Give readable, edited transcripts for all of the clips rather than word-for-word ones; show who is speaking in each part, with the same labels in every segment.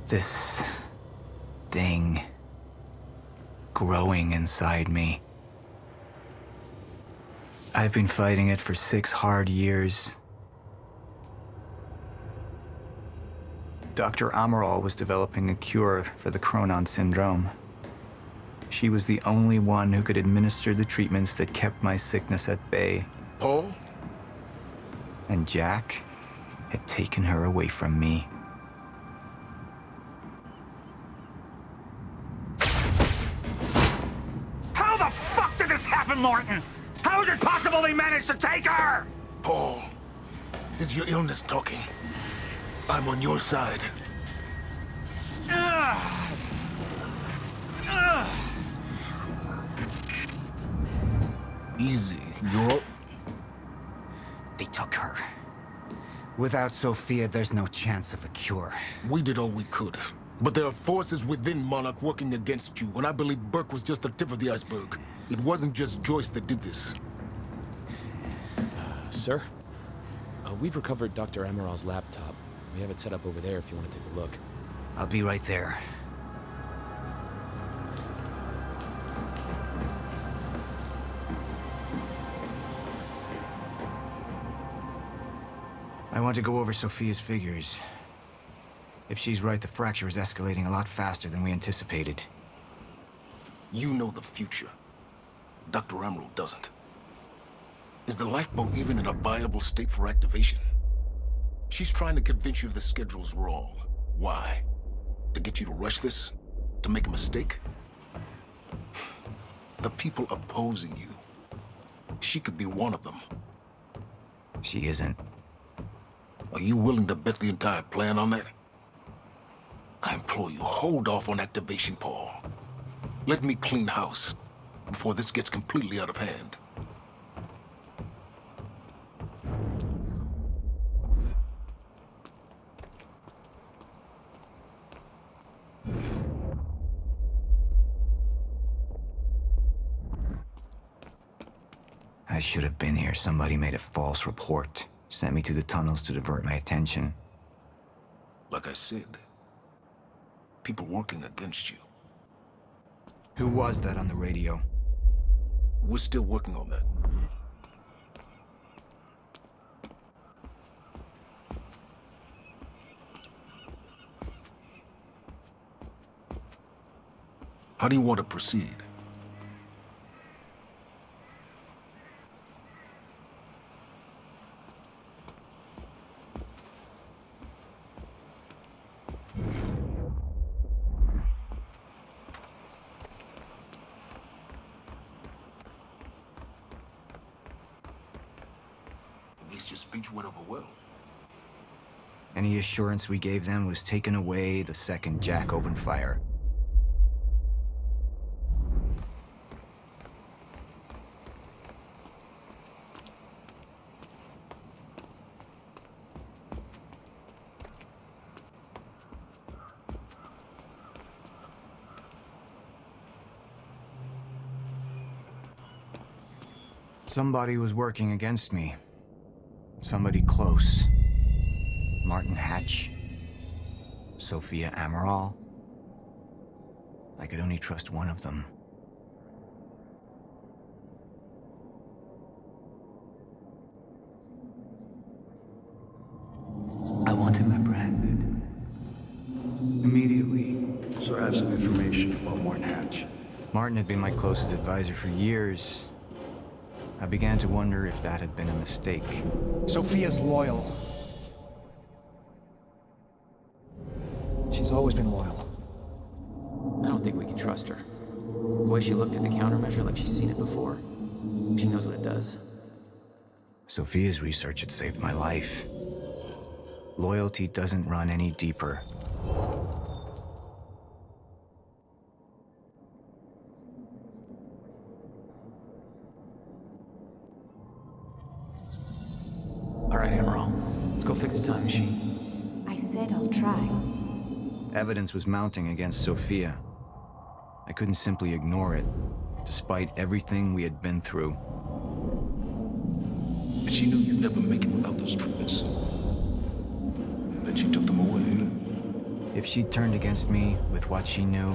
Speaker 1: This thing growing inside me. I've been fighting it for 6 hard years. Dr. Amaral was developing a cure for the Cronon syndrome. She was the only one who could administer the treatments that kept my sickness at bay.
Speaker 2: Paul?
Speaker 1: And Jack had taken her away from me.
Speaker 3: How the fuck did this happen, Morton? How is it possible they managed to take her?
Speaker 2: Paul, this is your illness talking. I'm on your side. Easy, you're...
Speaker 1: They took her. Without Sophia, there's no chance of a cure.
Speaker 2: We did all we could. But there are forces within Monarch working against you, and I believe Burke was just the tip of the iceberg. It wasn't just Joyce that did this.
Speaker 4: Sir? We've recovered Dr. Amaral's laptop. We have it set up over there if you want to take a look.
Speaker 1: I'll be right there. I want to go over Sophia's figures. If she's right, the fracture is escalating a lot faster than we anticipated.
Speaker 2: You know the future. Dr. Amaral doesn't. Is the lifeboat even in a viable state for activation? She's trying to convince you the schedule's wrong. Why? To get you to rush this? To make a mistake? The people opposing you. She could be one of them.
Speaker 1: She isn't.
Speaker 2: Are you willing to bet the entire plan on that? I implore you, hold off on activation, Paul. Let me clean house before this gets completely out of hand.
Speaker 1: I should have been here. Somebody made a false report. Sent me to the tunnels to divert my attention.
Speaker 2: Like I said, people working against you.
Speaker 1: Who was that on the radio?
Speaker 2: We're still working on that. How do you want to proceed? At least your speech went over well.
Speaker 1: Any assurance we gave them was taken away the second Jack opened fire. Somebody was working against me. Somebody close. Martin Hatch. Sophia Amaral. I could only trust one of them. I want him apprehended. Immediately.
Speaker 5: So I have some information about Martin Hatch.
Speaker 1: Martin had been my closest advisor for years. I began to wonder if that had been a mistake.
Speaker 5: Sophia's loyal. She's always been loyal.
Speaker 6: I don't think we can trust her. The way she looked at the countermeasure like she's seen it before. She knows what it does.
Speaker 1: Sophia's research had saved my life. Loyalty doesn't run any deeper.
Speaker 6: All right, Amaral. Let's go fix the time machine.
Speaker 7: I said I'll try.
Speaker 1: Evidence was mounting against Sophia. I couldn't simply ignore it, despite everything we had been through.
Speaker 2: And she knew you'd never make it without those treatments. And then she took them away.
Speaker 1: If she turned against me with what she knew,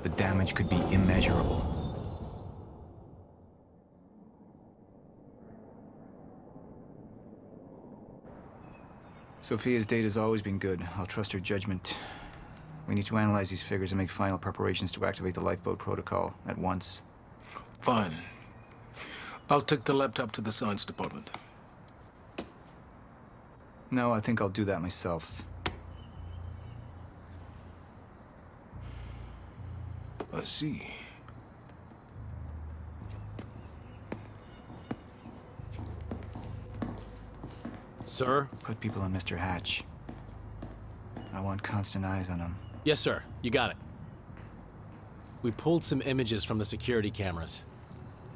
Speaker 1: the damage could be immeasurable. Sophia's data's always been good. I'll trust her judgment. We need to analyze these figures and make final preparations to activate the lifeboat protocol at once.
Speaker 2: Fine. I'll take the laptop to the science department.
Speaker 1: No, I think I'll do that myself.
Speaker 2: I see.
Speaker 4: Sir?
Speaker 1: Put people on Mr. Hatch. I want constant eyes on him.
Speaker 4: Yes, sir. You got it. We pulled some images from the security cameras.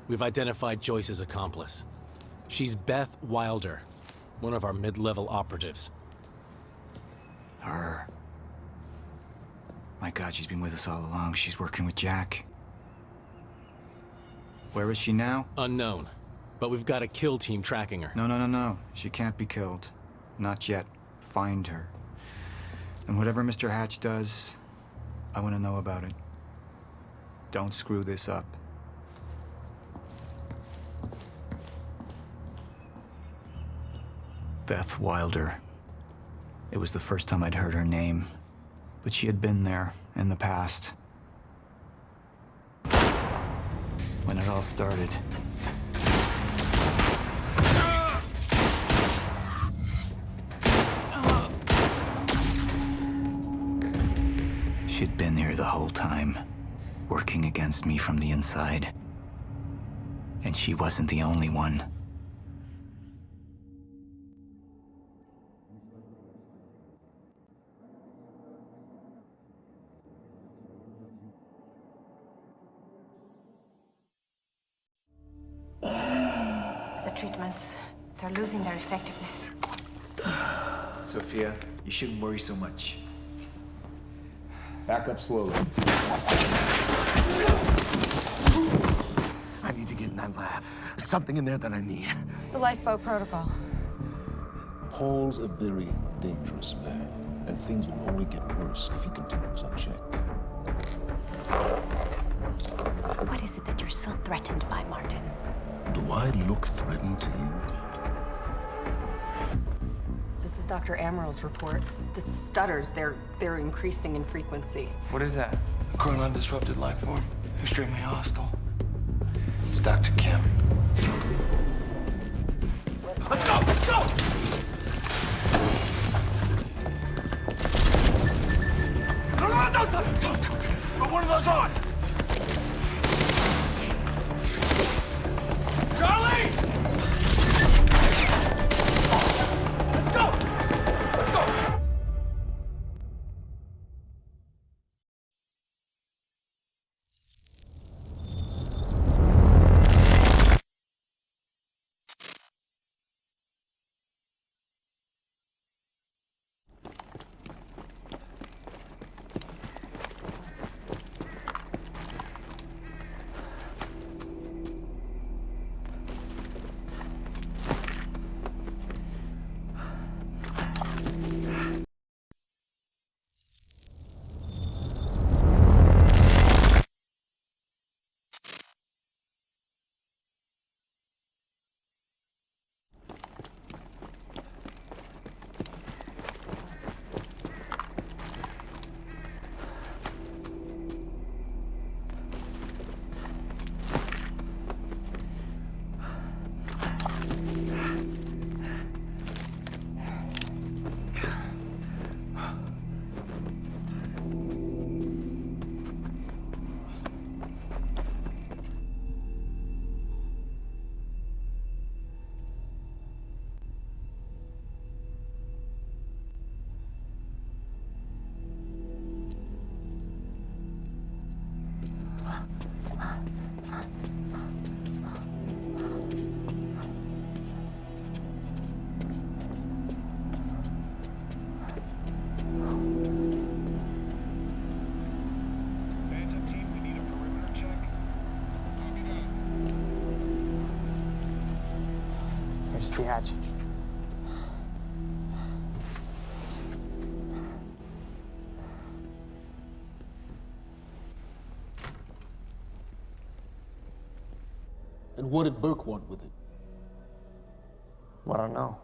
Speaker 4: We've identified Joyce's accomplice. She's Beth Wilder, one of our mid-level operatives.
Speaker 1: Her. My God, she's been with us all along. She's working with Jack. Where is she now?
Speaker 4: Unknown. But we've got a kill team tracking her.
Speaker 1: No. She can't be killed. Not yet. Find her. And whatever Mr. Hatch does, I want to know about it. Don't screw this up. Beth Wilder. It was the first time I'd heard her name, but she had been there in the past. When it all started. She'd been here the whole time, working against me from the inside. And she wasn't the only one.
Speaker 7: The treatments, they're losing their effectiveness.
Speaker 8: Sophia, you shouldn't worry so much. Back up slowly.
Speaker 9: I need to get in that lab. There's something in there that I need.
Speaker 7: The lifeboat protocol.
Speaker 2: Paul's a very dangerous man, and things will only get worse if he continues unchecked.
Speaker 7: What is it that you're so threatened by, Martin?
Speaker 2: Do I look threatened to you?
Speaker 10: This is Dr. Amaril's report. The stutters, they're increasing in frequency.
Speaker 11: What is that? A chronon-disrupted life form. Extremely hostile. It's Dr. Kim.
Speaker 9: Let's go! Let's go! No, don't. Put one of those on! Charlie! Let's go! Let's go!
Speaker 11: Here's the hatch.
Speaker 2: And what did Burke want with it?
Speaker 12: Well, I don't know.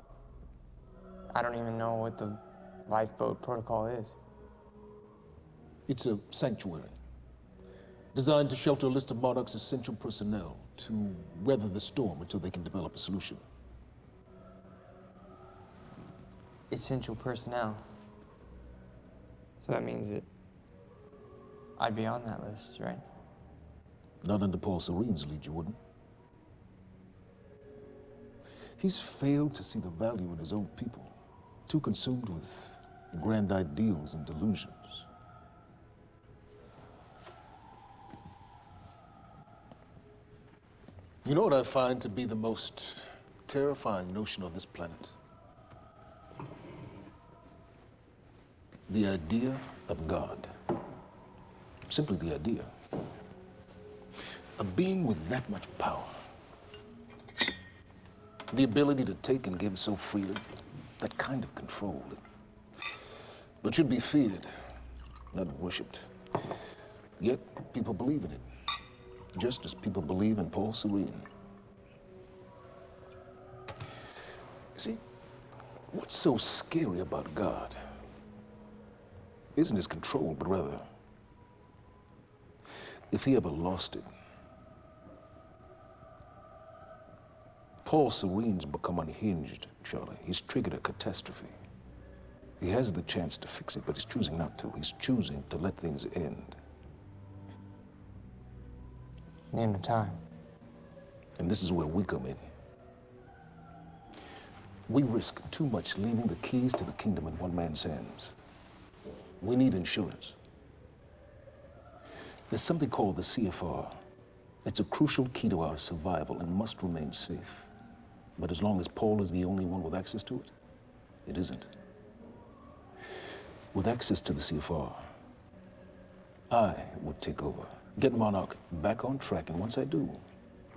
Speaker 12: I don't even know what the lifeboat protocol is.
Speaker 2: It's a sanctuary, designed to shelter a list of Monarch's essential personnel to weather the storm until they can develop a solution.
Speaker 12: Essential personnel. So that means that I'd be on that list, right?
Speaker 2: Not under Paul Serene's lead, you wouldn't. He's failed to see the value in his own people, too consumed with grand ideals and delusions. You know what I find to be the most terrifying notion on this planet? The idea of God. Simply the idea. A being with that much power. The ability to take and give so freely. That kind of control. But should be feared, not worshipped. Yet people believe in it. Just as people believe in Paul Serene. See, what's so scary about God isn't his control, but rather, if he ever lost it. Paul Serene's become unhinged, Charlie. He's triggered a catastrophe. He has the chance to fix it, but he's choosing not to. He's choosing to let things end.
Speaker 12: The end of time.
Speaker 2: And this is where we come in. We risk too much leaving the keys to the kingdom in one man's hands. We need insurance. There's something called the CFR. It's a crucial key to our survival and must remain safe. But as long as Paul is the only one with access to it, it isn't. With access to the CFR, I would take over, get Monarch back on track, and once I do,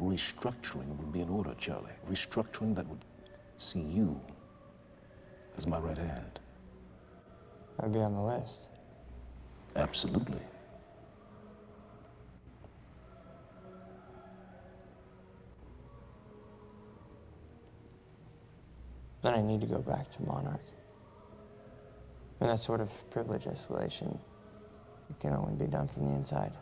Speaker 2: restructuring would be in order, Charlie. Restructuring that would see you as my right hand.
Speaker 12: I'd be on the list.
Speaker 2: Absolutely.
Speaker 12: Then I need to go back to Monarch. And that sort of privilege escalation, it can only be done from the inside.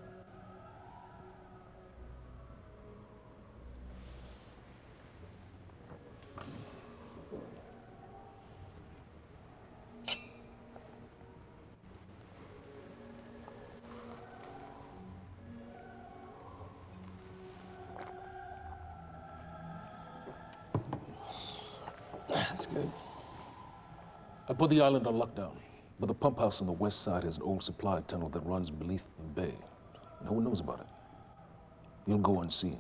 Speaker 12: That's good.
Speaker 2: I put the island on lockdown, but the pump house on the west side has an old supply tunnel that runs beneath the bay. No one knows about it. You'll go unseen.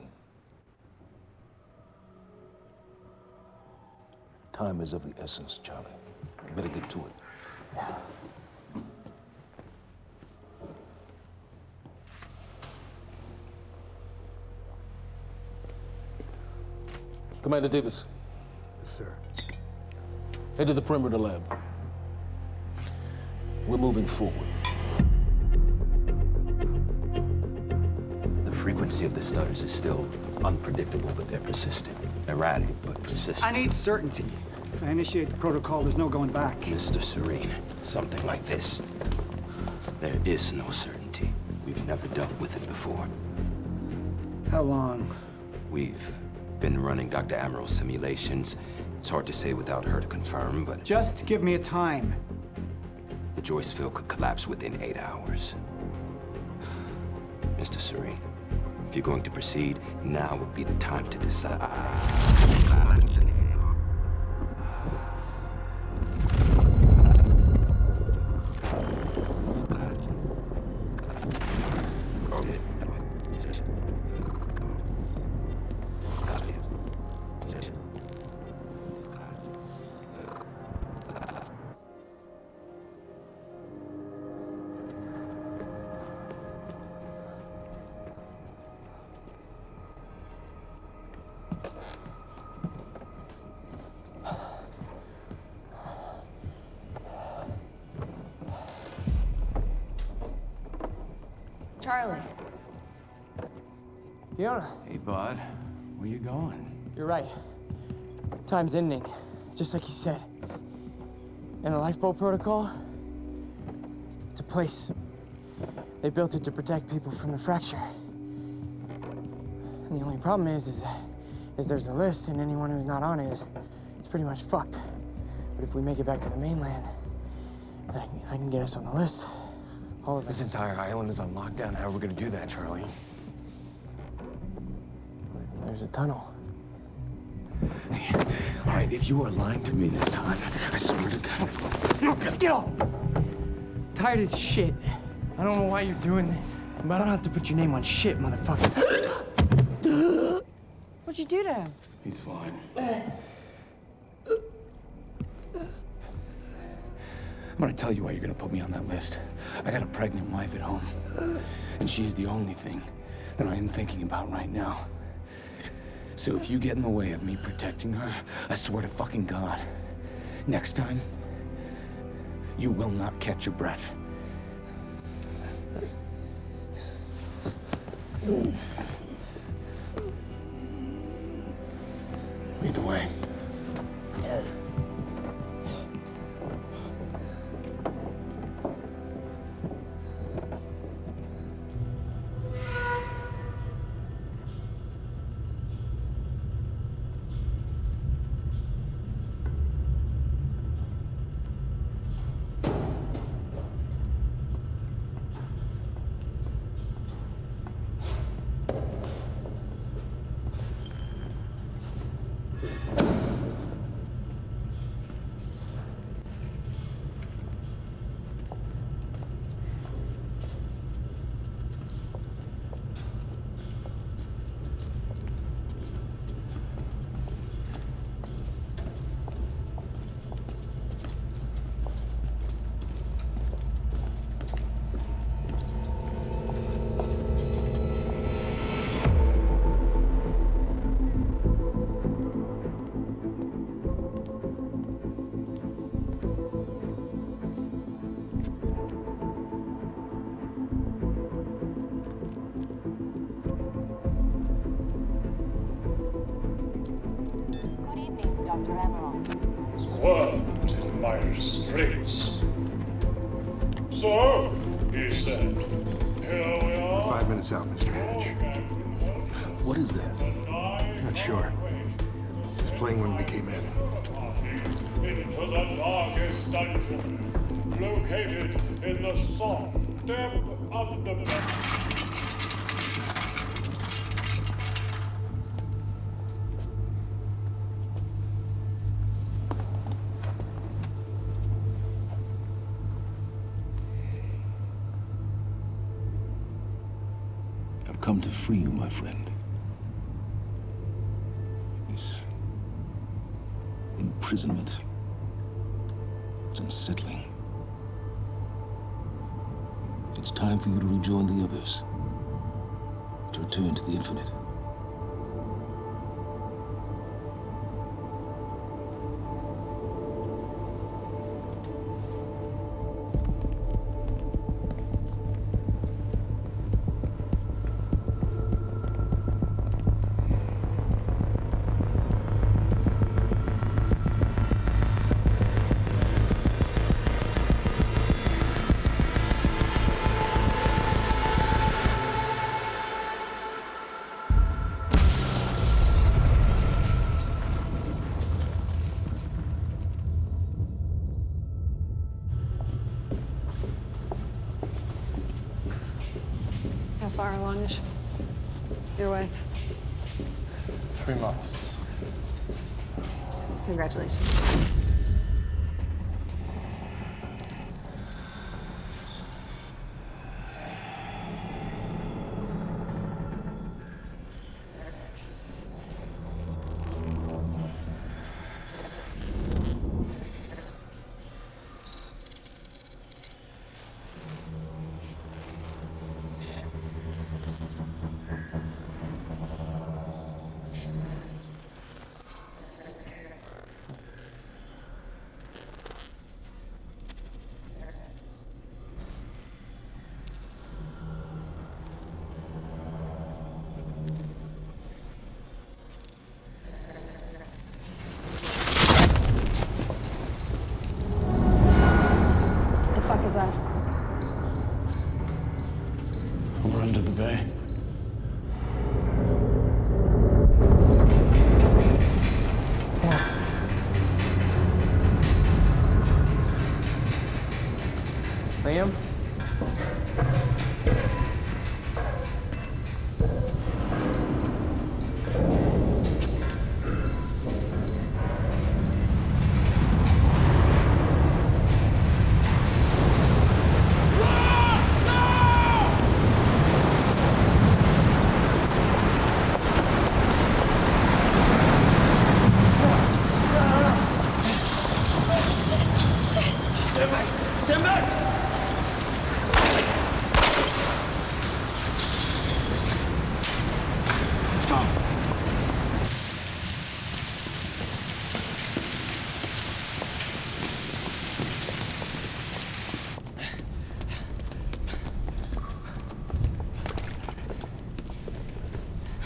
Speaker 2: Time is of the essence, Charlie. You better get to it.
Speaker 12: Yeah.
Speaker 2: Commander Davis.
Speaker 1: Yes, sir.
Speaker 2: Head to the perimeter lab. We're moving forward.
Speaker 13: The frequency of the stutters is still unpredictable, but they're persistent. Erratic, but persistent.
Speaker 5: I need certainty. If I initiate the protocol, there's no going back.
Speaker 13: Mr. Serene, something like this. There is no certainty. We've never dealt with it before.
Speaker 5: How long?
Speaker 13: We've been running Dr. Amaril's simulations. It's hard to say without her to confirm, but...
Speaker 5: Just give me a time.
Speaker 13: The Joyce field could collapse within 8 hours. Mr. Serene, if you're going to proceed, now would be the time to decide.
Speaker 10: Charlie.
Speaker 12: Fiona.
Speaker 11: Hey, bud. Where you going?
Speaker 12: You're right. Time's ending, just like you said. And the lifeboat protocol, it's a place. They built it to protect people from the fracture. And the only problem is there's a list, and anyone who's not on it is pretty much fucked. But if we make it back to the mainland, I can get us on the list. All of us.
Speaker 14: This entire island is on lockdown. How are we gonna do that, Charlie?
Speaker 12: There's a tunnel.
Speaker 11: Hey, all right, if you are lying to me this time, I swear to God.
Speaker 12: Get off! Tired of this shit. I don't know why you're doing this, but I don't have to put your name on shit, motherfucker.
Speaker 10: What'd you do to him?
Speaker 11: He's fine. I'm gonna tell you why you're gonna put me on that list. I got a pregnant wife at home, and she's the only thing that I am thinking about right now. So if you get in the way of me protecting her, I swear to fucking God, next time, you will not catch your breath. Lead the way.
Speaker 15: Dr. Emerald.
Speaker 16: Squirmed in my restraints. So, he said, here we are.
Speaker 2: 5 minutes out, Mr. Hatch.
Speaker 16: What is that?
Speaker 2: Not sure. It's playing when we came in.
Speaker 16: Into the darkest dungeon, located in the soft, damp underbelly.
Speaker 2: I've come to free you, my friend. This imprisonment, it's unsettling. It's time for you to rejoin the others, to return to the infinite.
Speaker 10: How far along is your wife?
Speaker 12: 3 months.
Speaker 10: Congratulations.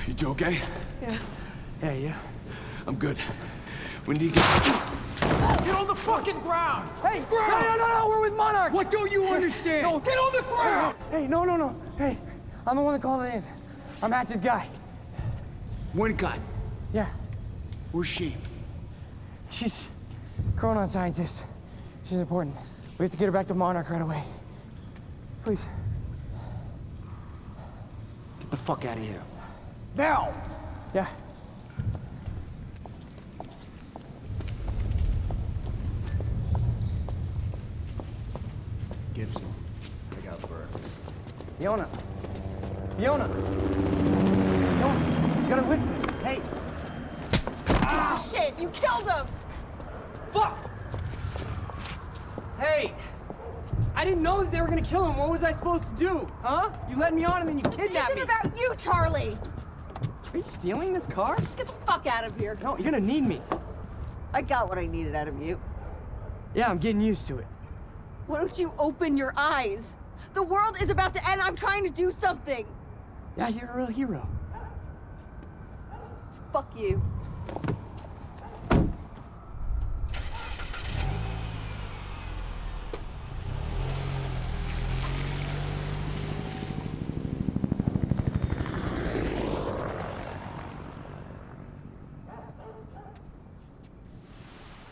Speaker 11: You two okay?
Speaker 12: Yeah. Yeah, yeah.
Speaker 11: I'm good. We need to get on the fucking ground!
Speaker 12: Hey, no, we're with Monarch!
Speaker 11: What don't you understand?
Speaker 12: No,
Speaker 11: Get on the ground!
Speaker 12: Hey, no. Hey, I'm the one that called it in. I'm Hatch's guy.
Speaker 11: One gun.
Speaker 12: Yeah.
Speaker 11: Where's she?
Speaker 12: She's chronon scientist. She's important. We have to get her back to Monarch right away. Please.
Speaker 11: Get the fuck out of here. Now!
Speaker 12: Yeah.
Speaker 14: Gibson, look out for her.
Speaker 12: Fiona, you gotta listen. Hey.
Speaker 10: Ah, shit, you killed him!
Speaker 12: Fuck! Hey! I didn't know that they were gonna kill him. What was I supposed to do? Huh? You led me on and then you kidnapped me.
Speaker 10: It isn't about you, Charlie!
Speaker 12: Are you stealing this car?
Speaker 10: Just get the fuck out of here.
Speaker 12: No, you're gonna need me.
Speaker 10: I got what I needed out of you.
Speaker 12: Yeah, I'm getting used to it.
Speaker 10: Why don't you open your eyes? The world is about to end. I'm trying to do something.
Speaker 12: Yeah, you're a real hero.
Speaker 10: Fuck you.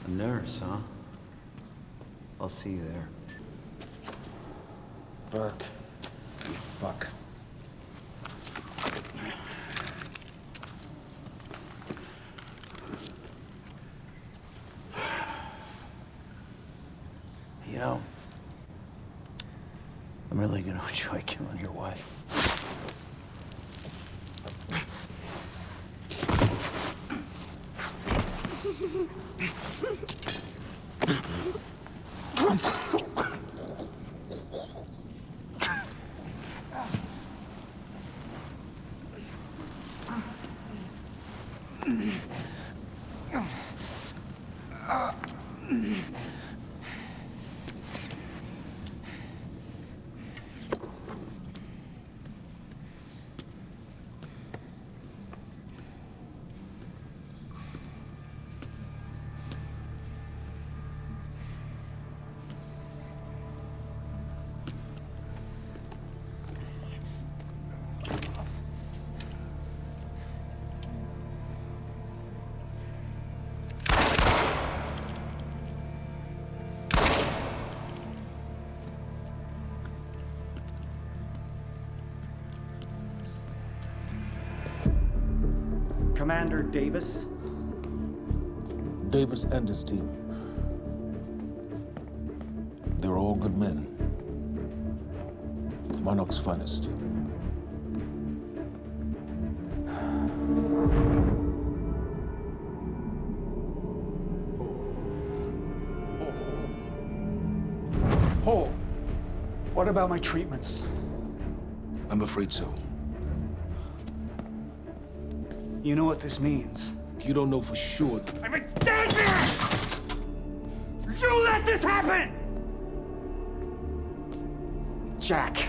Speaker 14: A nurse, huh? I'll see you there.
Speaker 11: Burke. You fuck.
Speaker 14: You know, I'm really gonna enjoy killing your wife.
Speaker 5: Commander Davis?
Speaker 2: Davis and his team. They're all good men. Monarch's finest.
Speaker 5: Paul, what about my treatments?
Speaker 2: I'm afraid so.
Speaker 5: You know what this means?
Speaker 2: You don't know for sure.
Speaker 3: I'm in danger! You let this happen!
Speaker 5: Jack,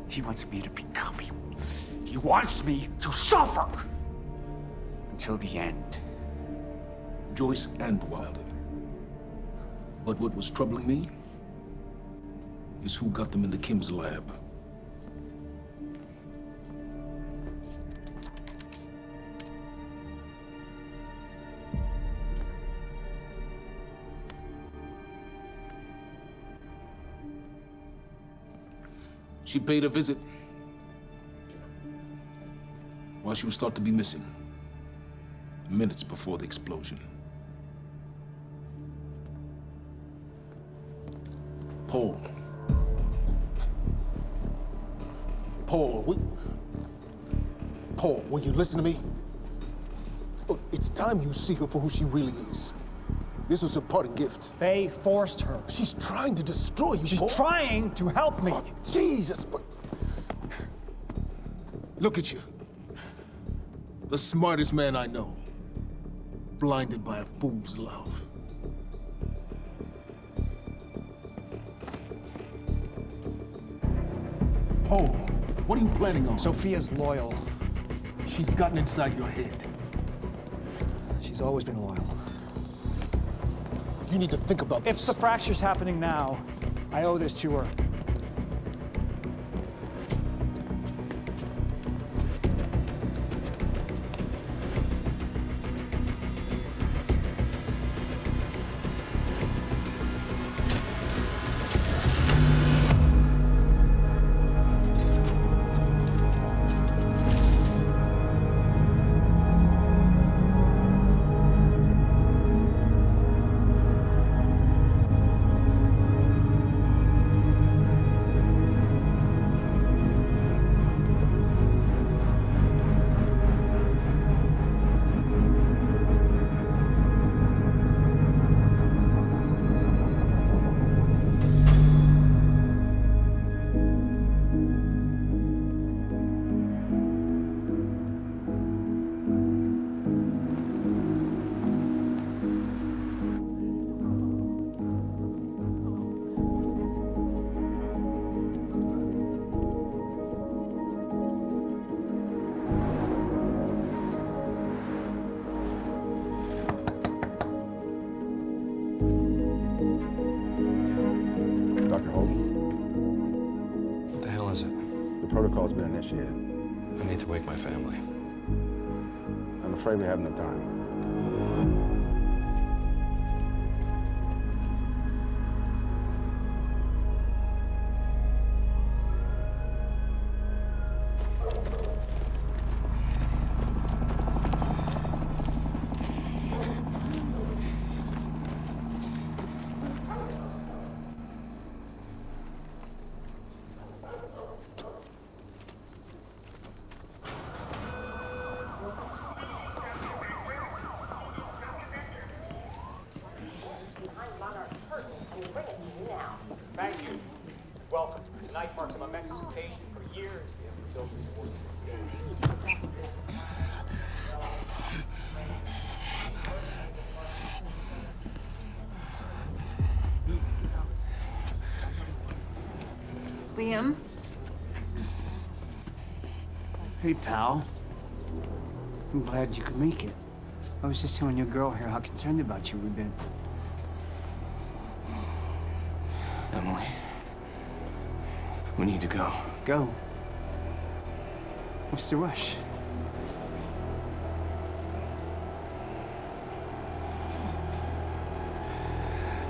Speaker 5: he wants me to become you. He wants me to suffer until the end.
Speaker 2: Joyce and Wilder. But what was troubling me is who got them into Kim's lab. She paid a visit while she was thought to be missing, minutes before the explosion. Paul, will you listen to me? Look, it's time you see her for who she really is. This was her parting gift.
Speaker 5: They forced her.
Speaker 2: She's trying to destroy you,
Speaker 5: She's
Speaker 2: Paul.
Speaker 5: trying to help me.
Speaker 2: Oh, Jesus, but... Look at you. The smartest man I know. Blinded by a fool's love. Paul, what are you planning on?
Speaker 5: Sophia's loyal.
Speaker 2: She's gotten inside your head.
Speaker 5: She's always been loyal.
Speaker 2: You need to think about this.
Speaker 5: If the fracture's happening now, I owe this to her.
Speaker 11: Protocol's been initiated.
Speaker 17: I need to wake my family.
Speaker 11: I'm afraid we have no time.
Speaker 18: Thank you. Welcome. Tonight marks a momentous occasion. For years, we have been building towards this day.
Speaker 10: Liam?
Speaker 5: Hey, pal. I'm glad you could make it. I was just telling your girl here how concerned about you we've been.
Speaker 11: Emily, we need to go.
Speaker 5: Go? What's the rush?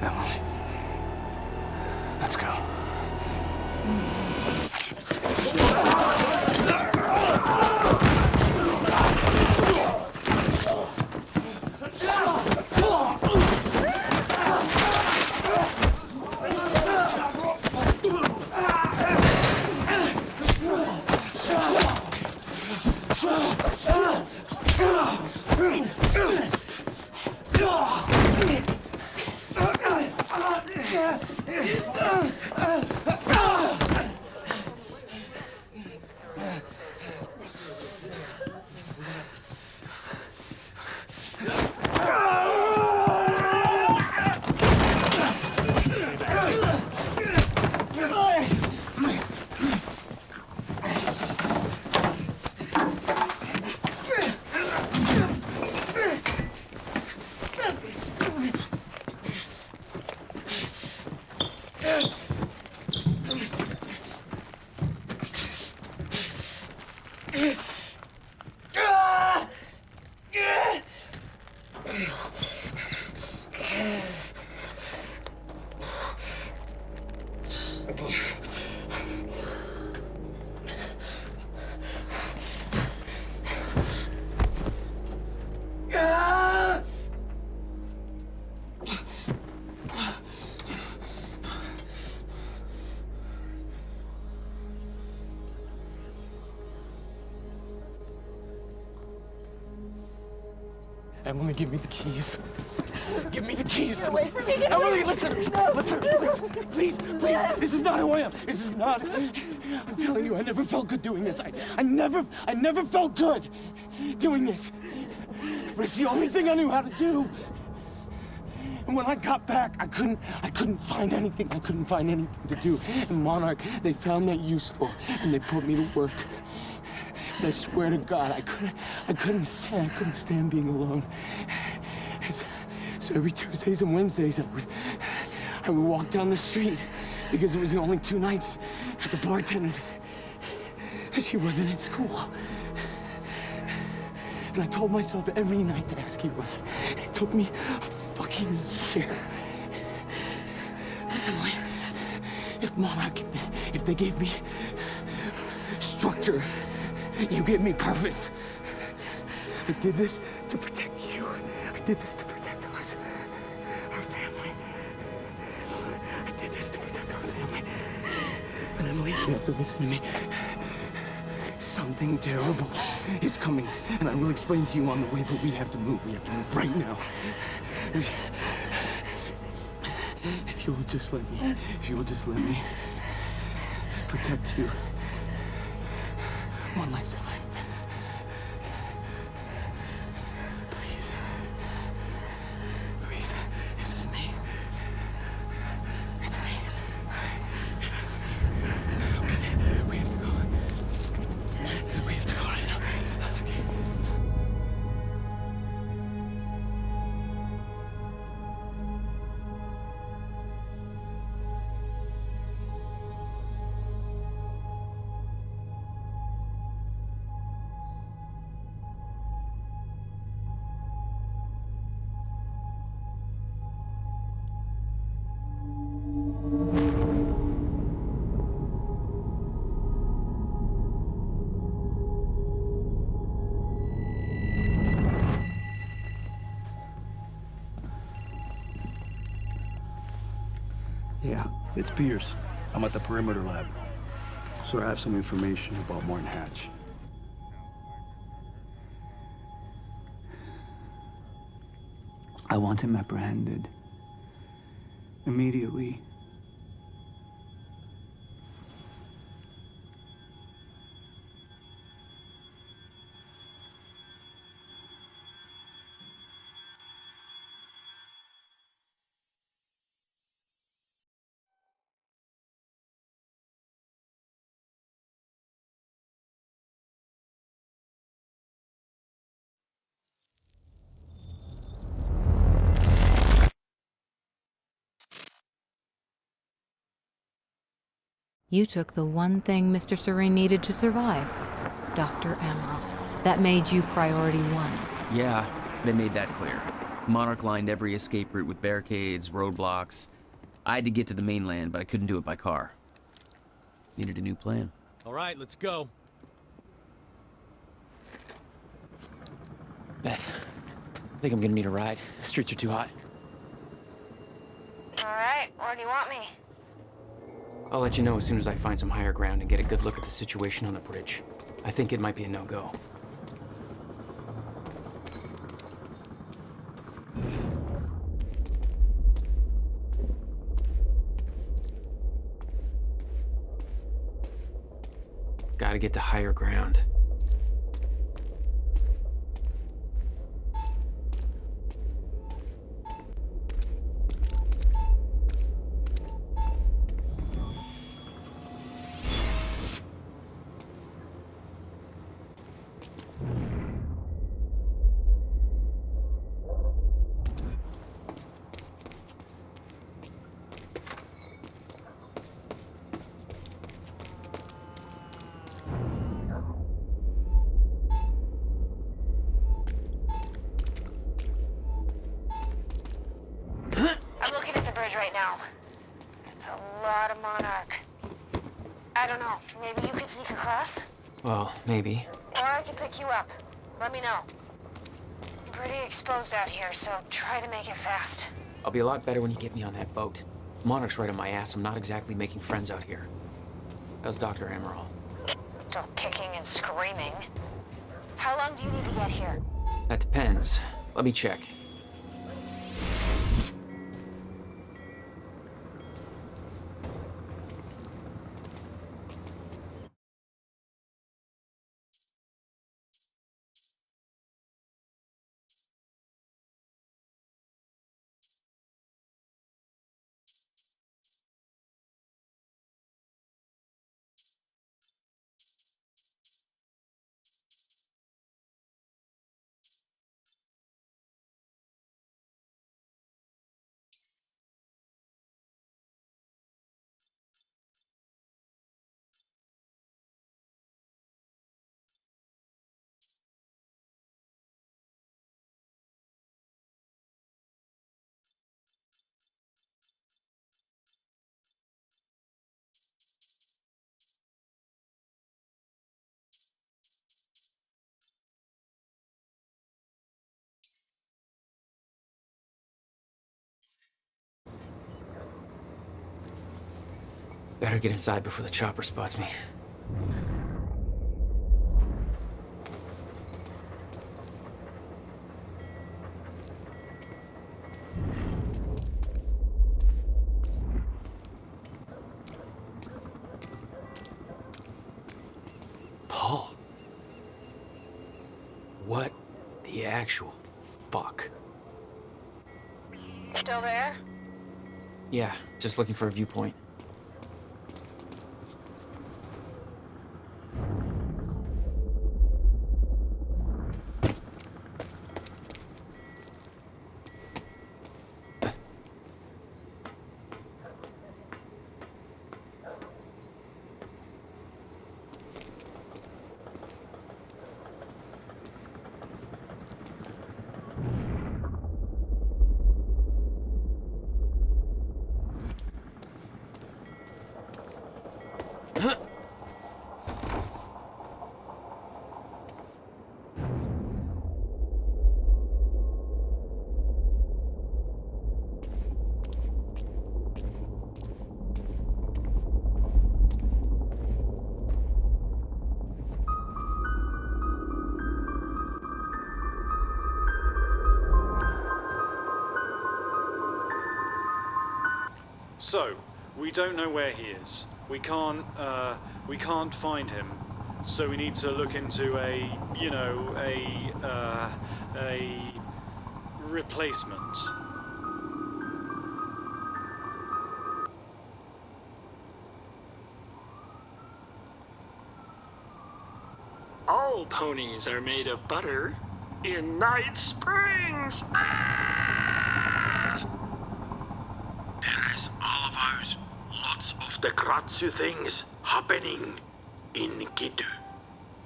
Speaker 11: Emily, let's go.
Speaker 12: Emily, give me the keys. Give me the keys.
Speaker 9: Get away from me. Get
Speaker 12: Emily,
Speaker 9: away.
Speaker 12: listen.
Speaker 9: No.
Speaker 12: Listen, please. Please. This is not who I am. This is not. I'm telling you, I never felt good doing this. I never felt good doing this. But it's the only thing I knew how to do. And when I got back, I couldn't find anything. I couldn't find anything to do. And Monarch, they found that useful, and they put me to work. I swear to God, I couldn't stand being alone. So every Tuesdays and Wednesdays, I would walk down the street because it was the only 2 nights at the bartender. She wasn't at school. And I told myself every night to ask you out. It took me a fucking year. Emily, if they gave me structure, you gave me purpose. I did this to protect you. I did this to protect us, our family. I did this to protect our family. And Emily, you have to listen to me. Something terrible is coming, and I will explain to you on the way, but we have to move. We have to move right now. If you will just let me protect you one last time. Please. Please, this is me. It's me. It is me. Okay, we have to go. We have to go right now. Okay.
Speaker 19: Yeah, it's Pierce. I'm at the perimeter lab. So I have some information about Martin Hatch. I want him apprehended. Immediately.
Speaker 20: You took the one thing Mr. Serene needed to survive, Dr. Amaral. That made you priority 1.
Speaker 6: Yeah, they made that clear. Monarch lined every escape route with barricades, roadblocks. I had to get to the mainland, but I couldn't do it by car. Needed a new plan.
Speaker 4: All right, let's go.
Speaker 6: Beth, I think I'm gonna need a ride. The streets are too hot.
Speaker 7: All right, where do you want me?
Speaker 6: I'll let you know as soon as I find some higher ground and get a good look at the situation on the bridge. I think it might be a no-go. Gotta get to higher ground.
Speaker 7: I'm looking at the bridge right now. It's a lot of Monarch. I don't know, maybe you could sneak across?
Speaker 6: Well, maybe.
Speaker 7: Or I could pick you up. Let me know. I'm pretty exposed out here, so try to make it fast.
Speaker 6: I'll be a lot better when you get me on that boat. Monarch's right on my ass. I'm not exactly making friends out here. How's Dr. Amaral?
Speaker 7: Still kicking and screaming. How long do you need to get here?
Speaker 6: That depends. Let me check. Better get inside before the chopper spots me. Paul. What the actual fuck?
Speaker 7: Still there?
Speaker 6: Yeah, just looking for a viewpoint.
Speaker 21: So, we don't know where he is. We can't find him. So we need to look into a replacement.
Speaker 22: All ponies are made of butter in Night Springs.
Speaker 13: There's all of ours. Lots of the Kratzu things happening in Gitu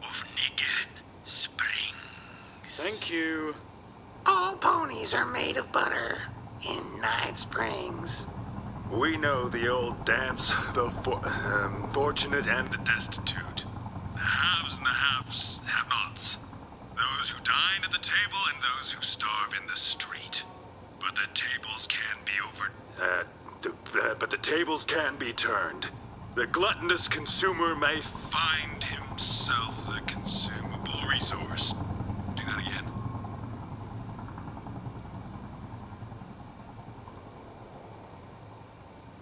Speaker 13: of Night Springs.
Speaker 21: Thank you.
Speaker 22: All ponies are made of butter in Night Springs.
Speaker 13: We know the old dance, the fortunate and the destitute. The haves and the have-nots. Those who dine at the table and those who starve in the street. But the tables can be but the tables can be turned. The gluttonous consumer may find himself the consumable resource. Do that again.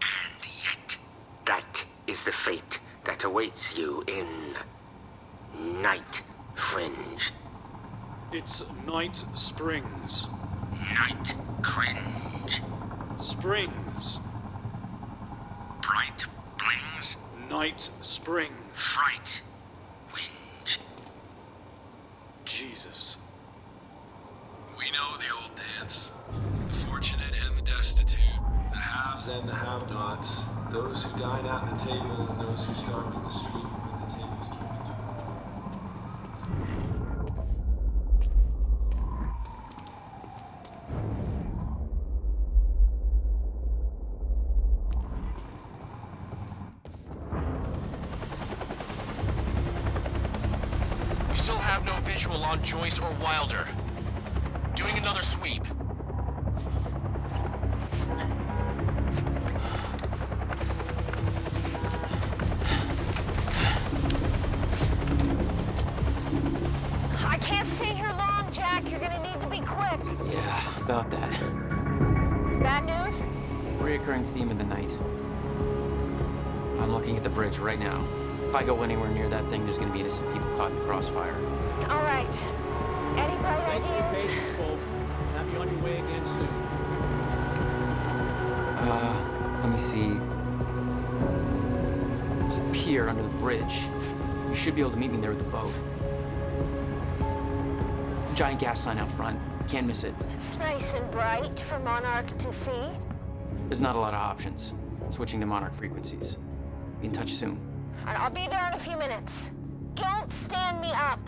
Speaker 22: And yet, that is the fate that awaits you in Night Fringe.
Speaker 21: It's Night Springs.
Speaker 22: Night Cringe.
Speaker 21: Springs.
Speaker 22: Bright Blings.
Speaker 21: Night Spring.
Speaker 22: Fright. Winge.
Speaker 21: Jesus.
Speaker 4: We know the old dance. The fortunate and the destitute. The haves and the have-nots. Those who dine at the table and those who starve in the street. But the tables can be turned.
Speaker 23: Still have no visual on Joyce or Wilder. Doing another sweep.
Speaker 7: I can't stay here long, Jack. You're gonna need to be quick.
Speaker 6: Yeah, about that.
Speaker 7: It's bad news?
Speaker 6: Reoccurring theme of the night. I'm looking at the bridge right now. If I go anywhere near that thing, there's gonna be innocent people caught in the crossfire.
Speaker 7: All right. Any bright
Speaker 4: Thanks for your
Speaker 7: ideas?
Speaker 4: patience, folks. Have you on your way again soon.
Speaker 6: Let me see. There's a pier under the bridge. You should be able to meet me there with the boat. Giant gas sign out front. Can't miss it.
Speaker 7: It's nice and bright for Monarch to see.
Speaker 6: There's not a lot of options. Switching to Monarch frequencies. Be in touch soon.
Speaker 7: And I'll be there in a few minutes. Don't stand me up.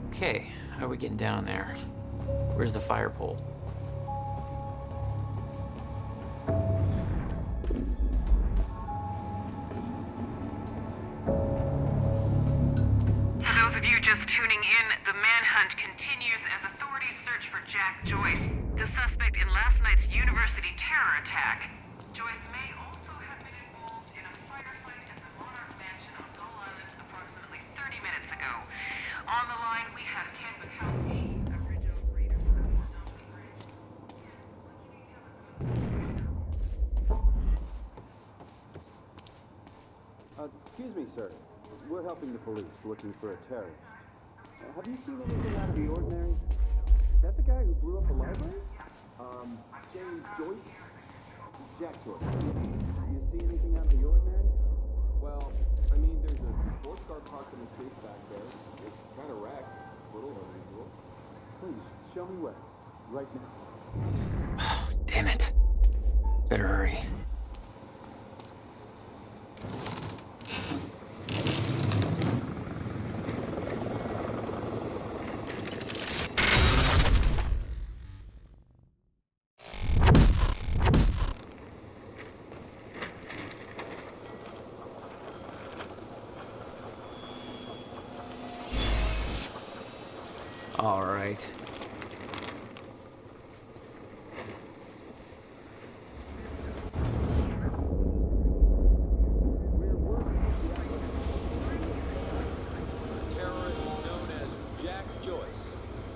Speaker 6: Okay, how are we getting down there? Where's the fire pole?
Speaker 24: For those of you just tuning in, the manhunt continues as authorities search
Speaker 1: search for Jack Joyce, the suspect in last night's university terror attack. Joyce may also have been involved in a firefight at the Monarch Mansion on Gull Island approximately 30 minutes ago. On the line, we have Ken Bukowski, a bridge operator for the Dumping Bridge.
Speaker 8: Excuse me, sir. We're helping the police looking for a terrorist. Have you seen anything out of the ordinary? Is that the guy who blew up the library? James Joyce? Jack Joyce. Do you see anything out of the ordinary?
Speaker 15: Well, I mean, there's a sports car parked in the street back there. It's kind of wrecked. A little unusual.
Speaker 8: Please, show me where. Right now.
Speaker 6: Damn it. Better hurry. All right.
Speaker 24: Terrorist known as Jack Joyce.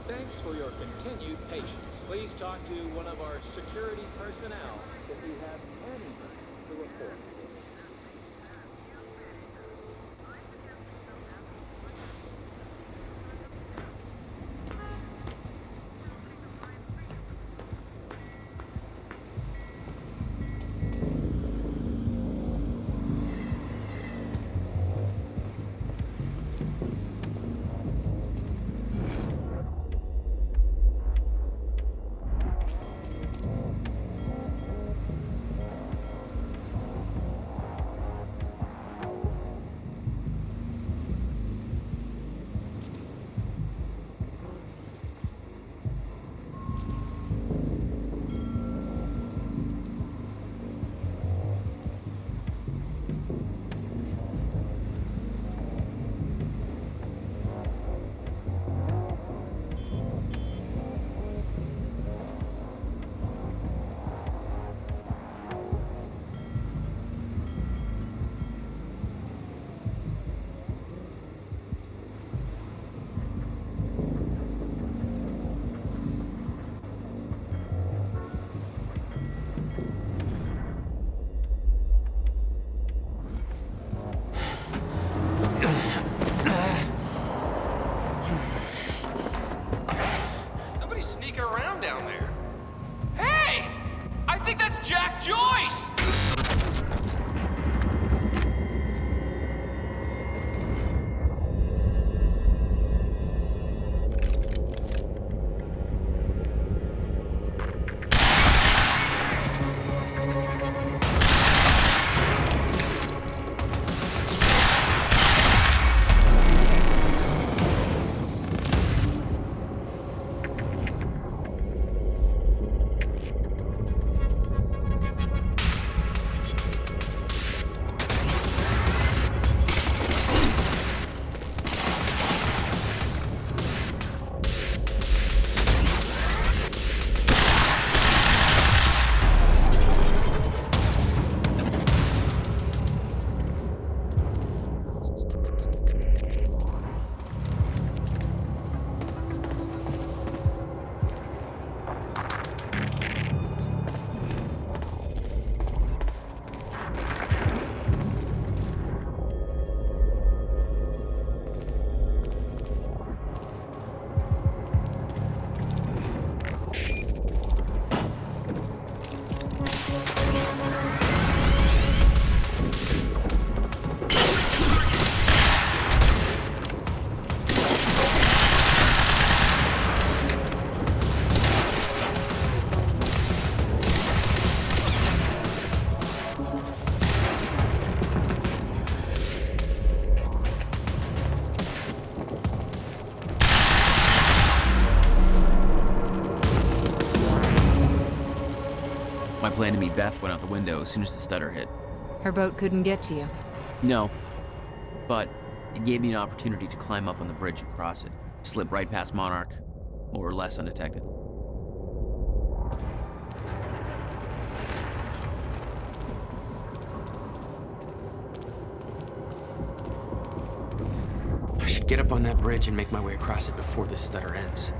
Speaker 24: Thanks for your continued patience. Please talk to one of our security personnel if you have anything to report.
Speaker 9: Sneaking around down there. Hey! I think that's Jack Joyce!
Speaker 6: My plan to meet Beth went out the window as soon as the stutter hit.
Speaker 20: Her boat couldn't get to you.
Speaker 6: No, but it gave me an opportunity to climb up on the bridge and cross it. Slip right past Monarch, more or less undetected. get up on that bridge and make my way across it before this stutter ends.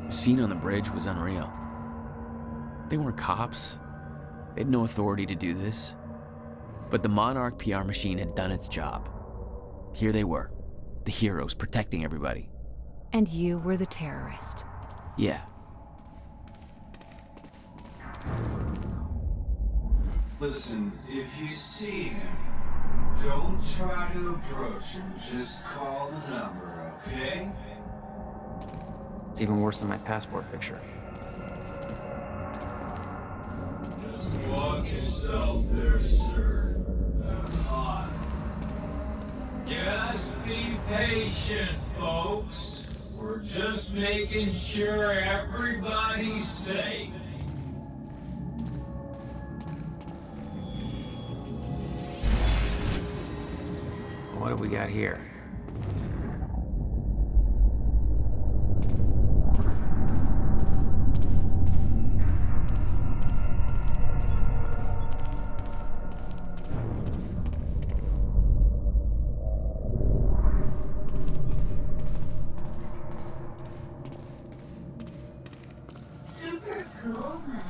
Speaker 6: The scene on the bridge was unreal. They weren't cops. They had no authority to do this. But the Monarch PR machine had done its job. Here they were, the heroes protecting everybody.
Speaker 20: And you were the terrorist.
Speaker 6: Yeah.
Speaker 2: Listen, if you see him, don't try to approach him. Just call the number, okay?
Speaker 6: It's even worse than my passport picture.
Speaker 2: Just watch yourself there, sir. That's hot. Just be patient, folks. We're just making sure everybody's safe.
Speaker 6: What have we got here?
Speaker 2: Super cool, man.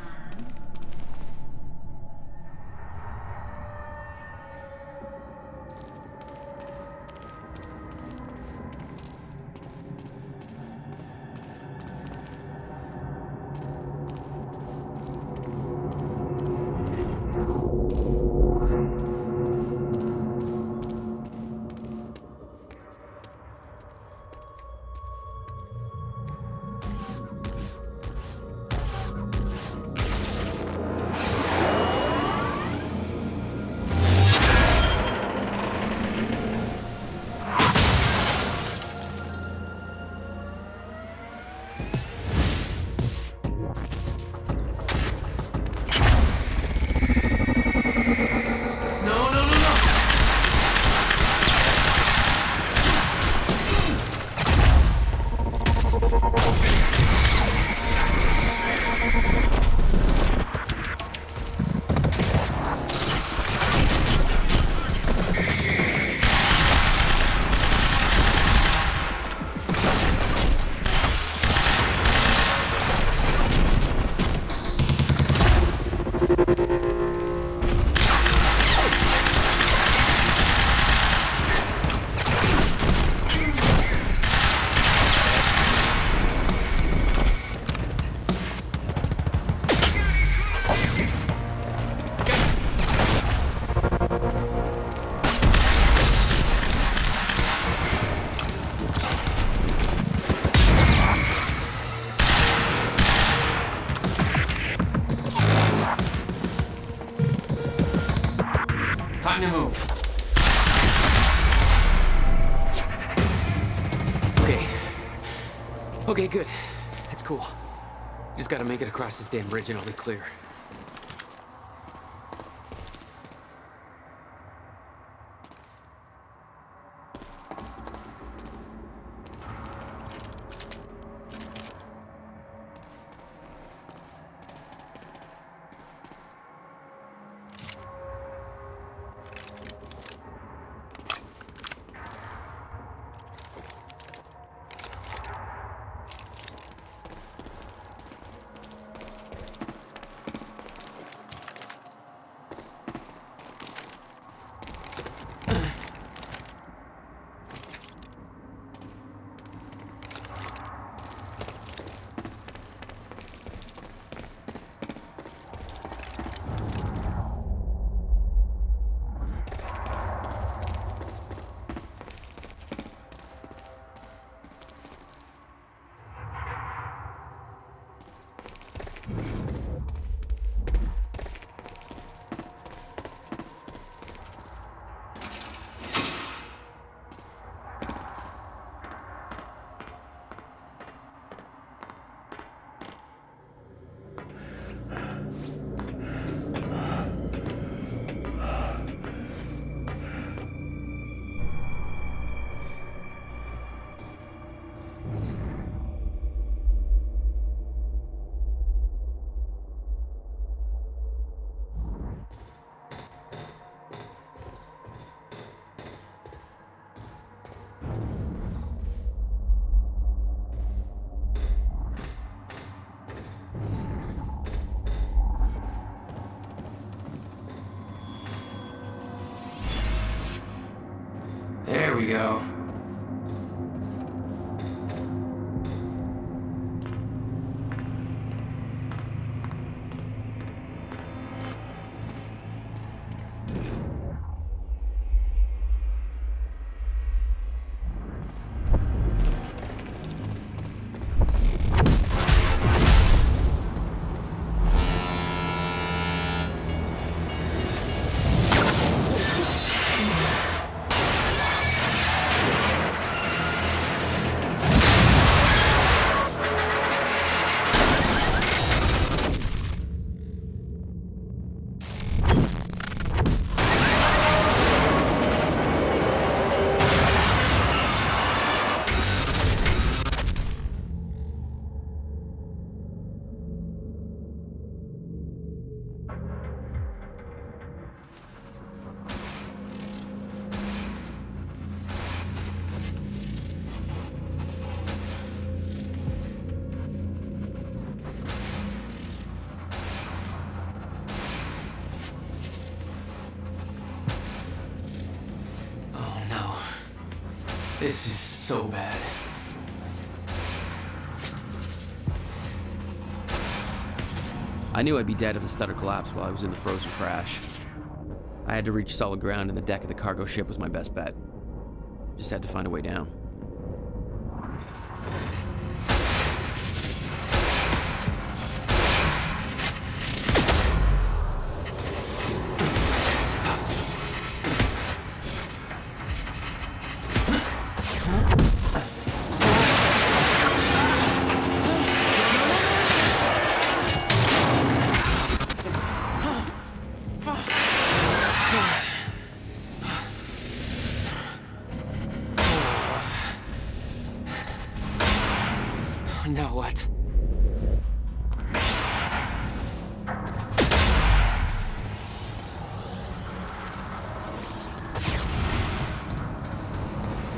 Speaker 6: Time to move. Okay, good. It's cool. Just gotta make it across this damn bridge and I'll be clear. There we go. This is so bad. I knew I'd be dead if the stutter collapsed while I was in the frozen crash. I had to reach solid ground, and the deck of the cargo ship was my best bet. Just had to find a way down. Now what?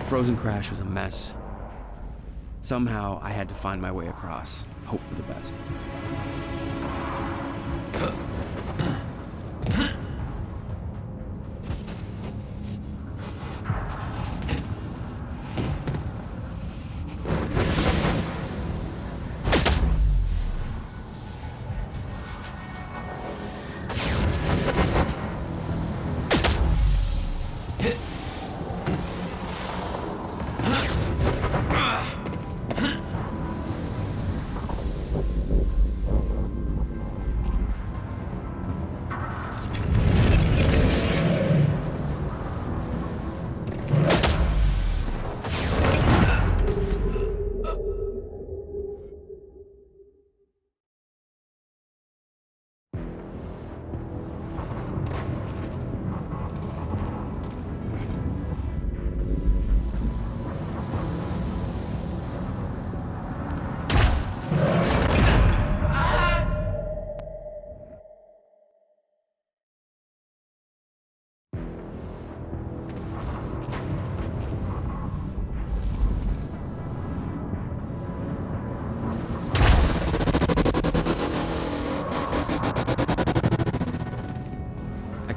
Speaker 6: Frozen crash was a mess. Somehow I had to find my way across, hope for the best.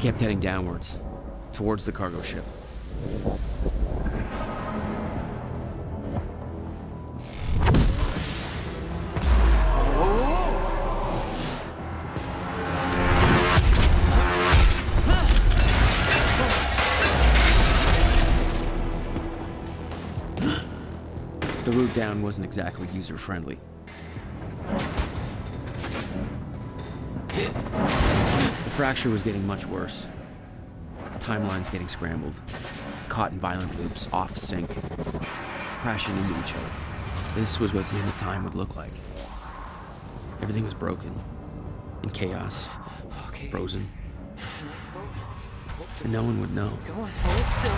Speaker 6: kept heading downwards, towards the cargo ship. The route down wasn't exactly user-friendly. The fracture was getting much worse. Timelines getting scrambled, caught in violent loops, off sync, crashing into each other. This was what the end of time would look like. Everything was broken, in chaos, frozen, and no one would know.
Speaker 12: Come on, hold still.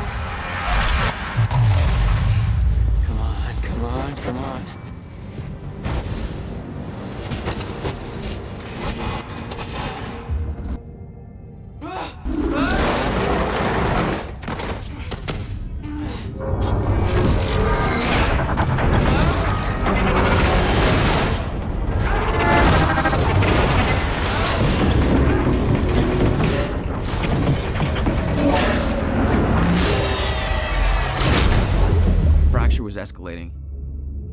Speaker 12: Come on, come on, come on.
Speaker 6: Was escalating.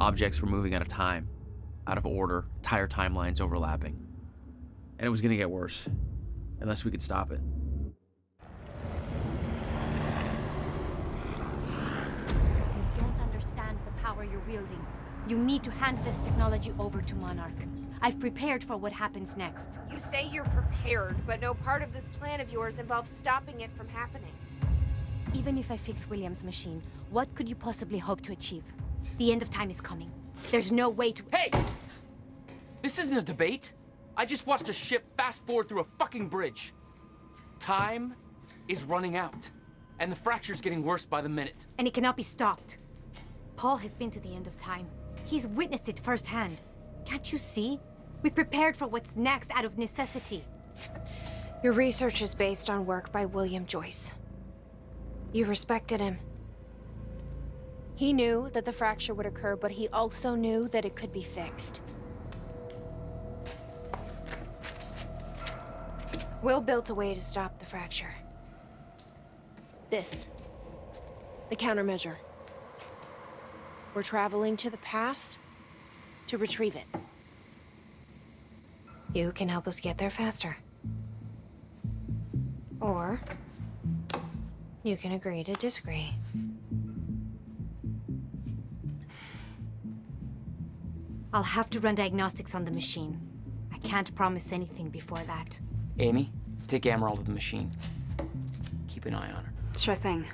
Speaker 6: Objects were moving out of time, out of order, entire timelines overlapping. And it was going to get worse, unless we could stop it.
Speaker 3: You don't understand the power you're wielding. You need to hand this technology over to Monarch. I've prepared for what happens next.
Speaker 7: You say you're prepared, but no part of this plan of yours involves stopping it from happening.
Speaker 3: Even if I fix William's machine, what could you possibly hope to achieve? The end of time is coming. There's no way to—
Speaker 9: Hey! This isn't a debate. I just watched a ship fast forward through a fucking bridge. Time is running out, and the fracture's getting worse by the minute.
Speaker 3: And it cannot be stopped. Paul has been to the end of time. He's witnessed it firsthand. Can't you see? We prepared for what's next out of necessity.
Speaker 7: Your research is based on work by William Joyce. You respected him. He knew that the fracture would occur, but he also knew that it could be fixed. Will built a way to stop the fracture. This. The countermeasure. We're traveling to the past to retrieve it. You can help us get there faster. Or you can agree to disagree.
Speaker 3: I'll have to run diagnostics on the machine. I can't promise anything before that.
Speaker 9: Amy, take Amaral to the machine. Keep an eye on her.
Speaker 14: Sure thing.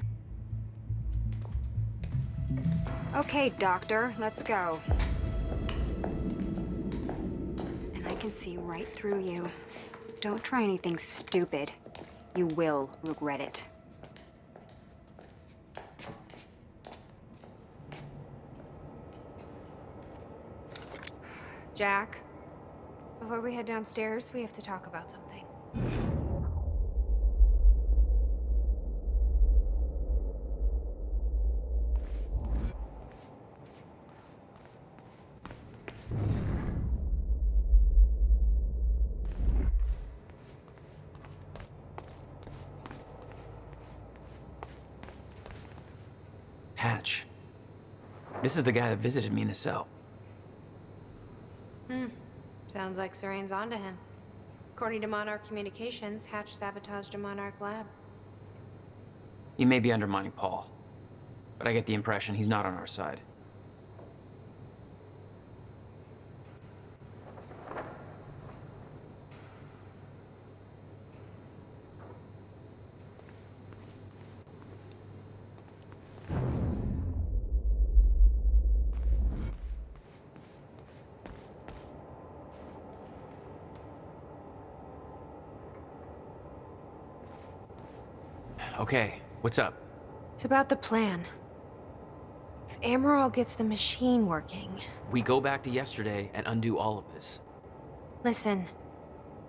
Speaker 14: Okay, Doctor, let's go. And I can see right through you. Don't try anything stupid. You will regret it.
Speaker 7: Jack, before we head downstairs, we have to talk about something.
Speaker 9: Hatch. This is the guy that visited me in the cell.
Speaker 7: Sounds like Serene's onto him. According to Monarch Communications, Hatch sabotaged a Monarch lab.
Speaker 9: He may be undermining Paul, but I get the impression he's not on our side. Okay, what's up?
Speaker 7: It's about the plan. If Amaral gets the machine working...
Speaker 9: We go back to yesterday and undo all of this.
Speaker 7: Listen.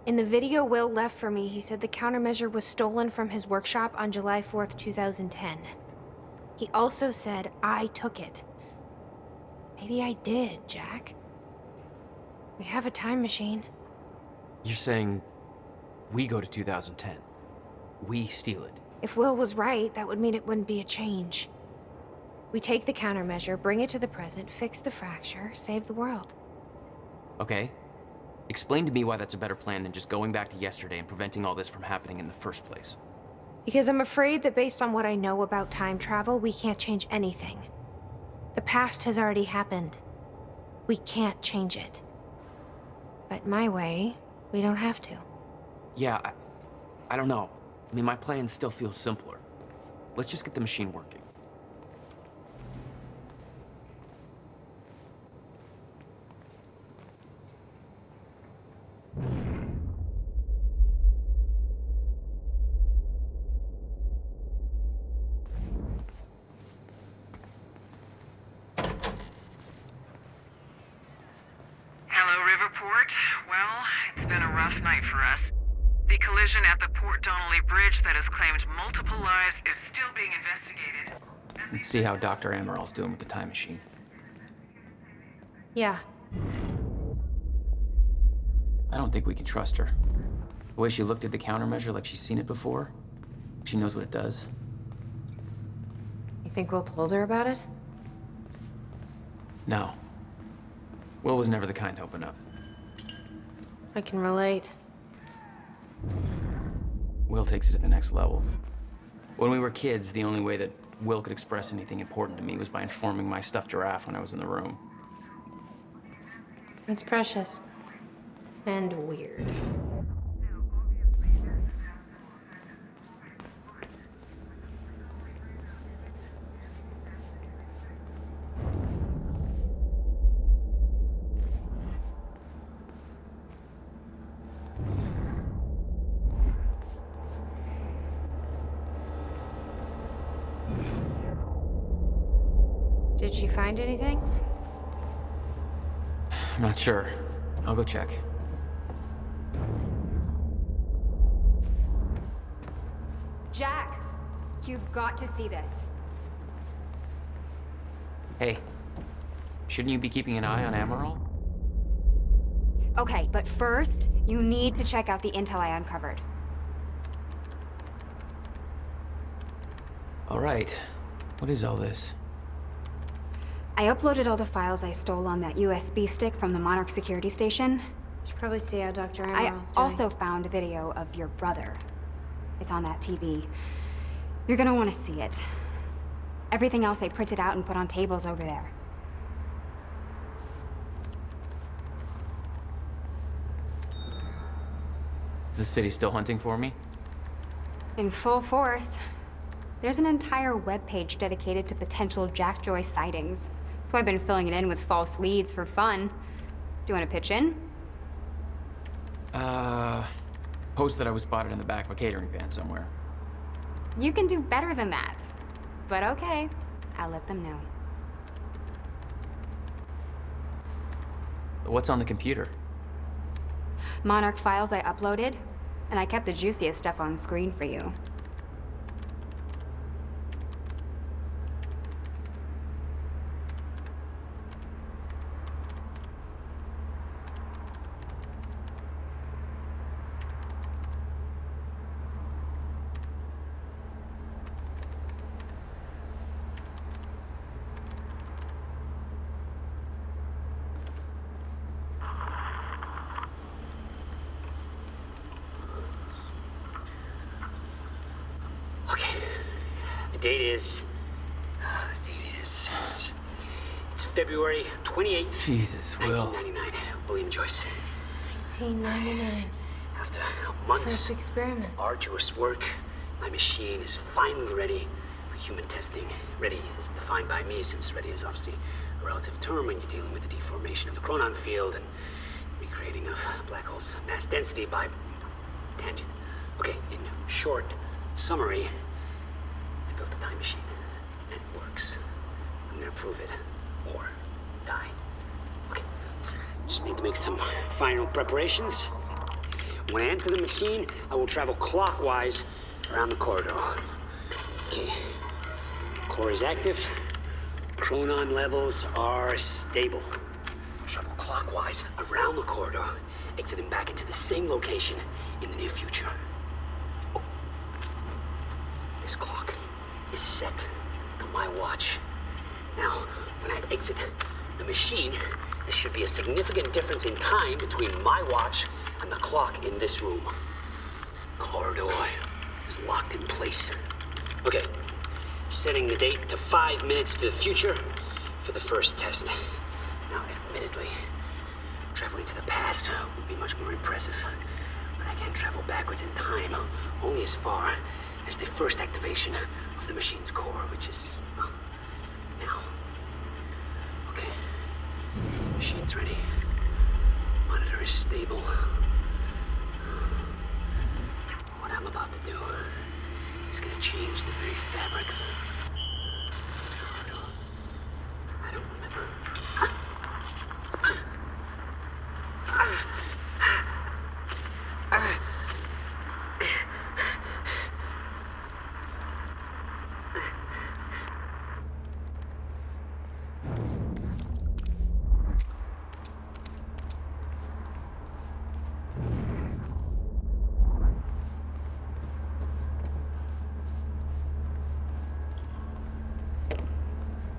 Speaker 7: In the video Will left for me, he said the countermeasure was stolen from his workshop on July 4th, 2010. He also said I took it. Maybe I did, Jack. We have a time machine.
Speaker 9: You're saying we go to 2010?
Speaker 6: We steal it.
Speaker 7: If Will was right, that would mean it wouldn't be a change. We take the countermeasure, bring it to the present, fix the fracture, save the world.
Speaker 6: Okay. Explain to me why that's a better plan than just going back to yesterday and preventing all this from happening in the first place.
Speaker 7: Because I'm afraid that based on what I know about time travel, we can't change anything. The past has already happened. We can't change it. But my way, we don't have to.
Speaker 6: Yeah, I don't know. I mean, my plan still feels simpler. Let's just get the machine working.
Speaker 1: Hello, Riverport. Well, it's been a rough night for us. The collision at the Port Donnelly Bridge that has claimed multiple lives is still being investigated.
Speaker 6: Let's see how Dr. Amaral's doing with the time machine.
Speaker 7: Yeah.
Speaker 6: I don't think we can trust her. The way she looked at the countermeasure like she's seen it before, she knows what it does.
Speaker 7: You think Will told her about it?
Speaker 6: No. Will was never the kind to open up.
Speaker 7: I can relate.
Speaker 6: Will takes it to the next level. When we were kids, the only way that Will could express anything important to me was by informing my stuffed giraffe when I was in the room.
Speaker 7: It's precious. And weird. Did she find anything?
Speaker 6: I'm not sure. I'll go check.
Speaker 14: Jack, you've got to see this.
Speaker 6: Hey, shouldn't you be keeping an eye on Amaral?
Speaker 14: Okay, but first, you need to check out the intel I uncovered.
Speaker 6: All right. What is all this?
Speaker 14: I uploaded all the files I stole on that USB stick from the Monarch security station.
Speaker 7: Should probably see how Dr.
Speaker 14: I
Speaker 7: Amaral's doing.
Speaker 14: also found a video of your brother. It's on that TV. You're gonna want to see it. Everything else I printed out and put on tables over there.
Speaker 6: Is the city still hunting for me?
Speaker 14: In full force. There's an entire webpage dedicated to potential Jack Joyce sightings. So I've been filling it in with false leads for fun. Do you want to pitch in?
Speaker 6: Post that I was spotted in the back of a catering van somewhere.
Speaker 14: You can do better than that. But okay, I'll let them know.
Speaker 6: What's on the computer?
Speaker 14: Monarch files I uploaded, and I kept the juiciest stuff on screen for you.
Speaker 10: The date is... It's February 28th,
Speaker 6: Jesus, Will.
Speaker 10: 1999. William Joyce.
Speaker 7: 1999.
Speaker 10: After months
Speaker 7: First experiment.
Speaker 10: of arduous work, my machine is finally ready for human testing. Ready is defined by me, since ready is obviously a relative term when you're dealing with the deformation of the chronon field and recreating of black holes' mass density by tangent. Okay, in short summary, I built a time machine, and it works. I'm gonna prove it, or die. Okay, just need to make some final preparations. When I enter the machine, I will travel clockwise around the corridor. Okay, core is active, chronon levels are stable. I'll travel clockwise around the corridor, exiting back into the same location in the near future. Oh, This clock is set to my watch. Now, when I exit the machine, there should be a significant difference in time between my watch and the clock in this room. Corridor is locked in place. Okay, setting the date to 5 minutes to the future for the first test. Now, admittedly, traveling to the past would be much more impressive, but I can't travel backwards in time, only as far as the first activation of the machine's core, which is, well, now. Okay, machine's ready. Monitor is stable. What I'm about to do is gonna change the very fabric of I don't remember.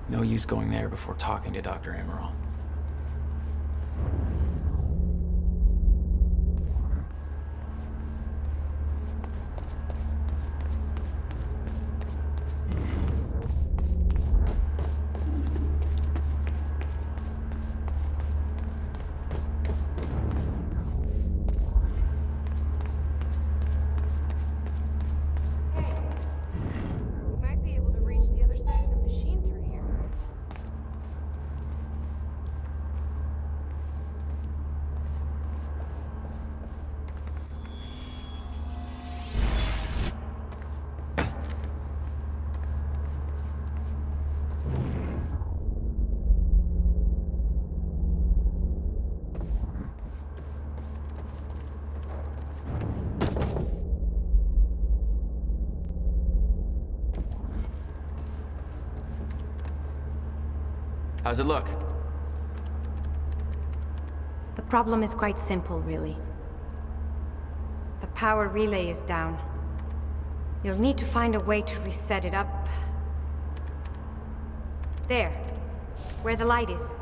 Speaker 6: No use going there before talking to Dr. Amaral.
Speaker 7: We might be able to reach the other side of the machine through here.
Speaker 6: How's it look?
Speaker 3: The problem is quite simple, really. The power relay is down. You'll need to find a way to reset it up. There, where the light is.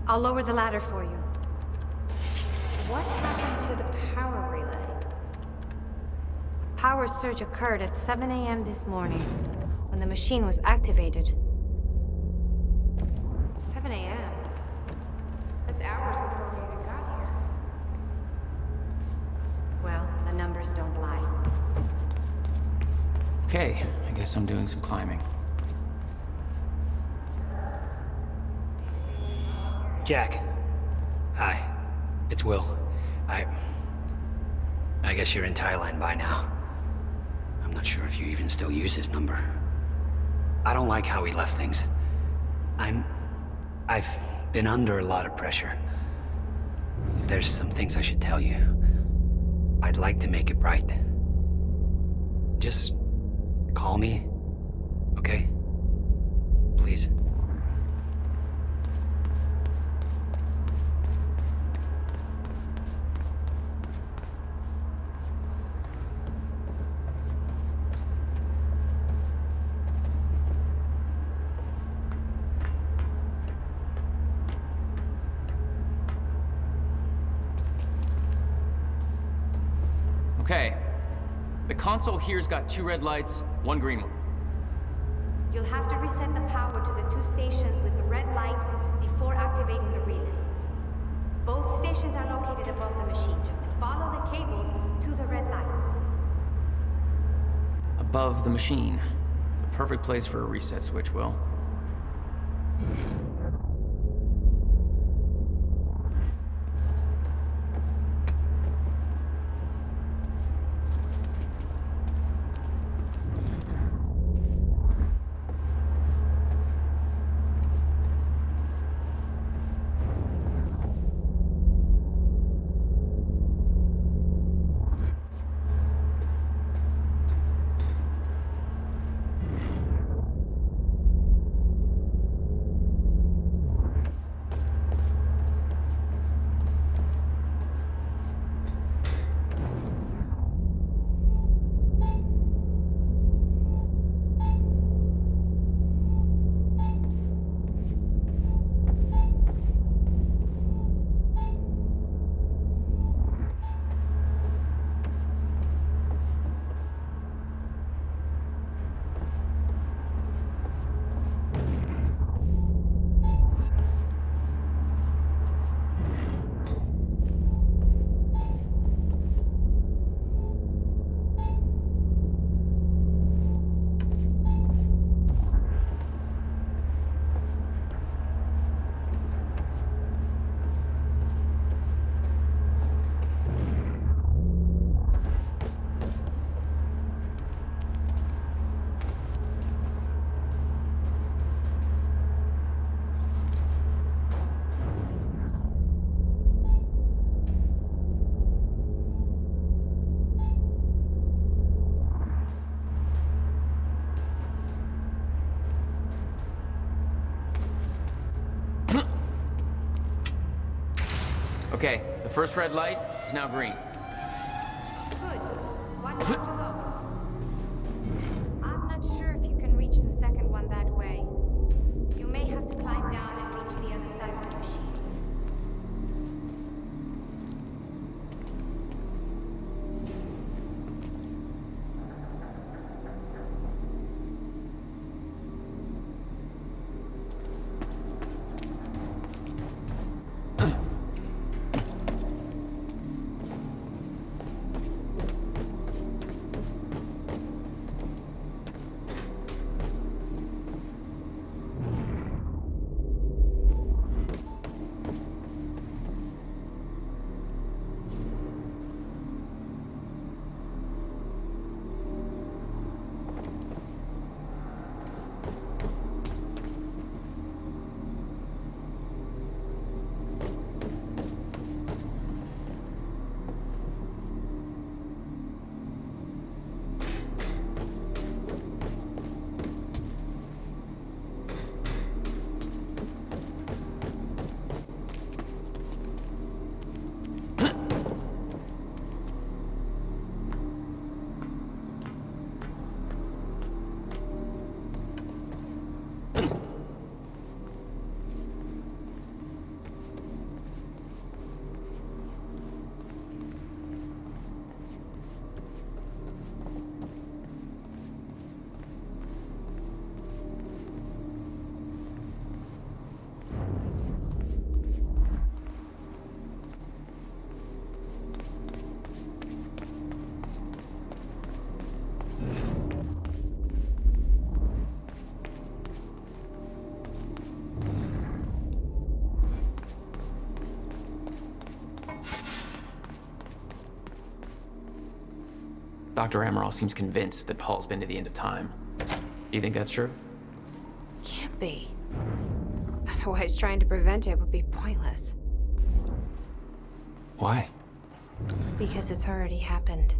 Speaker 3: I'll lower the ladder for you.
Speaker 7: What happened to the power relay?
Speaker 3: A power surge occurred at 7 a.m. this morning, when the machine was activated.
Speaker 7: 7 a.m. That's hours before we even got here.
Speaker 3: Well, the numbers don't lie.
Speaker 6: Okay, I guess I'm doing some climbing.
Speaker 10: Jack. Hi. It's Will. I guess you're in Thailand by now. I'm not sure if you even still use his number. I don't like how he left things. I've been under a lot of pressure. There's some things I should tell you. I'd like to make it right. Just call me, okay? Please.
Speaker 9: Okay. The console here's got 2 red lights, 1 green one.
Speaker 3: You'll have to reset the power to the 2 stations with the red lights before activating the relay. Both stations are located above the machine. Just follow the cables to the red lights.
Speaker 6: Above the machine. The perfect place for a reset switch, Will.
Speaker 9: Okay, the first red light is now green.
Speaker 3: Good. One more to go. I'm not sure if you can reach the second one that way. You may have to climb down and reach the other side of the machine.
Speaker 6: Dr. Amaral seems convinced that Paul's been to the end of time. Do you think that's true?
Speaker 7: Can't be. Otherwise, trying to prevent it would be pointless.
Speaker 6: Why?
Speaker 7: Because it's already happened.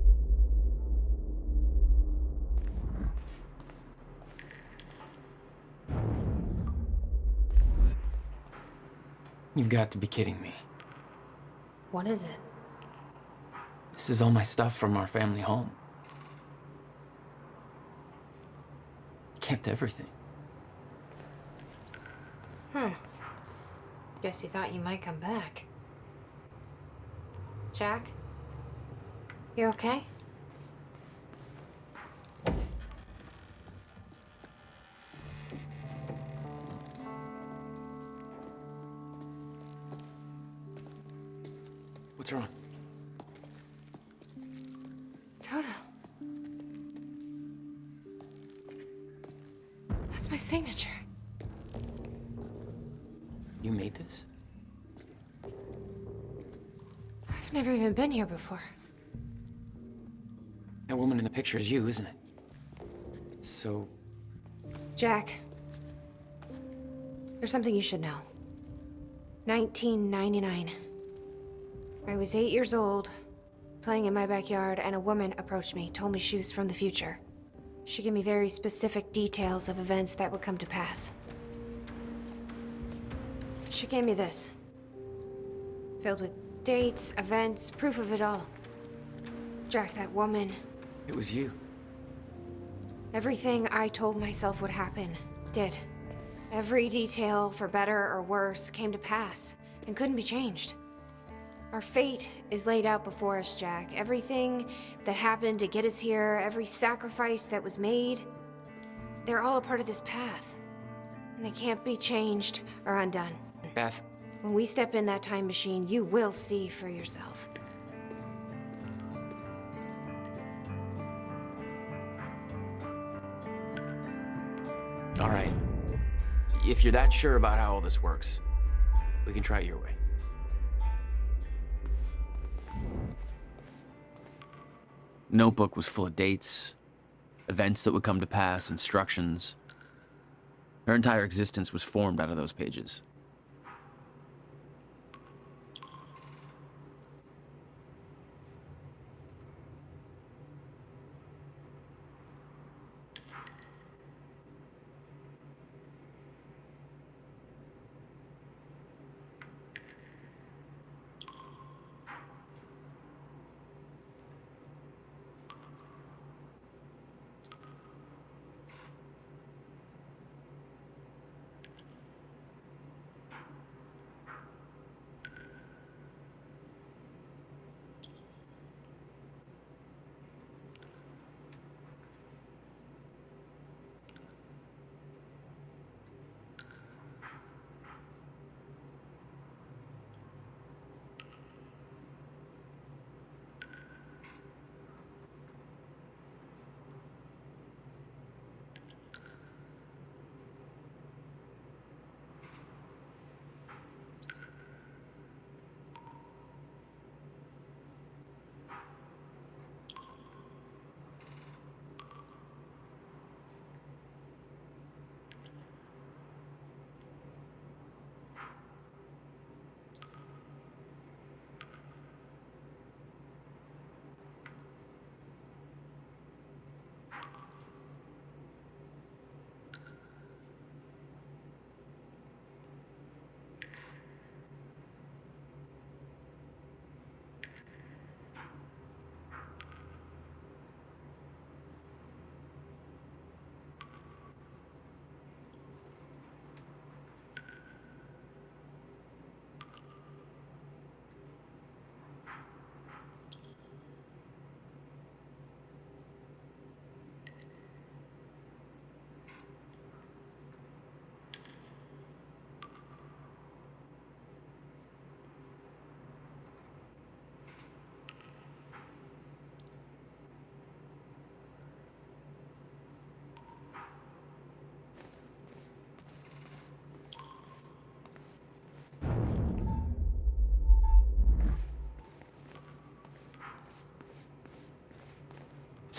Speaker 6: You've got to be kidding me.
Speaker 7: What is it?
Speaker 6: This is all my stuff from our family home. He kept everything.
Speaker 7: Guess you thought you might come back. Jack? You okay?
Speaker 6: What's wrong?
Speaker 7: Toto. That's my signature.
Speaker 6: You made this?
Speaker 7: I've never even been here before.
Speaker 6: That woman in the picture is you, isn't it? So...
Speaker 7: Jack. There's something you should know. 1999. I was 8 years old, playing in my backyard, and a woman approached me, told me she was from the future. She gave me very specific details of events that would come to pass. She gave me this. Filled with dates, events, proof of it all. Jack, that woman.
Speaker 6: It was you.
Speaker 7: Everything I told myself would happen, did. Every detail, for better or worse, came to pass, and couldn't be changed. Our fate is laid out before us, Jack. Everything that happened to get us here, every sacrifice that was made, they're all a part of this path. And they can't be changed or undone.
Speaker 6: Beth.
Speaker 7: When we step in that time machine, you will see for yourself.
Speaker 6: All right. If you're that sure about how all this works, we can try it your way. Notebook was full of dates, events that would come to pass, instructions. Her entire existence was formed out of those pages.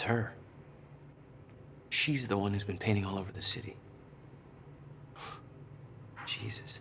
Speaker 9: her. She's the one who's been painting all over the city. Jesus.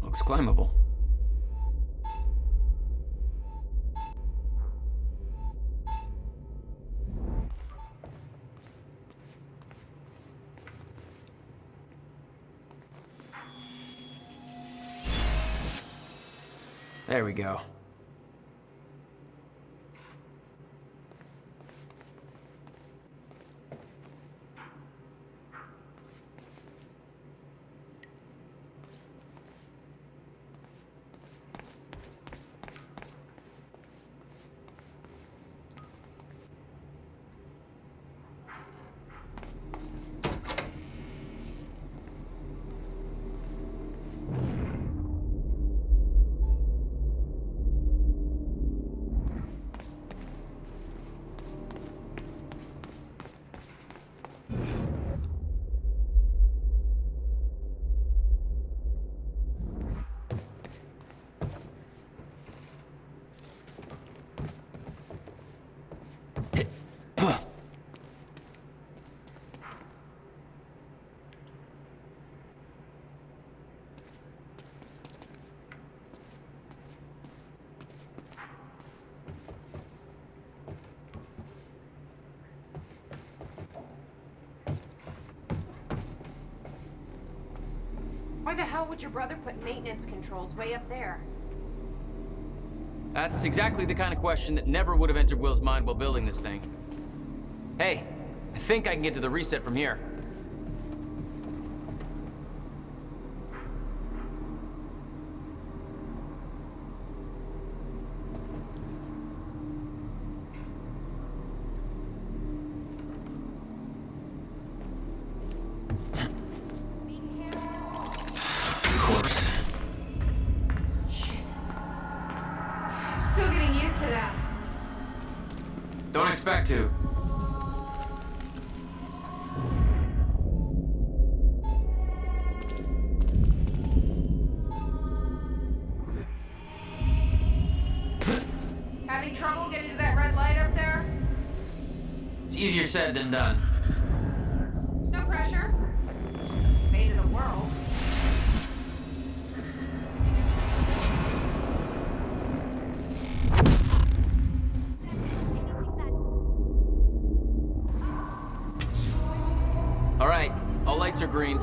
Speaker 9: Looks climbable. There we go.
Speaker 7: Why the hell would your brother put maintenance controls way up there?
Speaker 9: That's exactly the kind of question that never would have entered Will's mind while building this thing. Hey, I think I can get to the reset from here.
Speaker 7: Still getting used to that.
Speaker 9: Don't expect to.
Speaker 7: Having trouble getting to that red light up there?
Speaker 9: It's easier said than done.
Speaker 7: There's no pressure. Just the fate of the world.
Speaker 9: All right, all lights are green.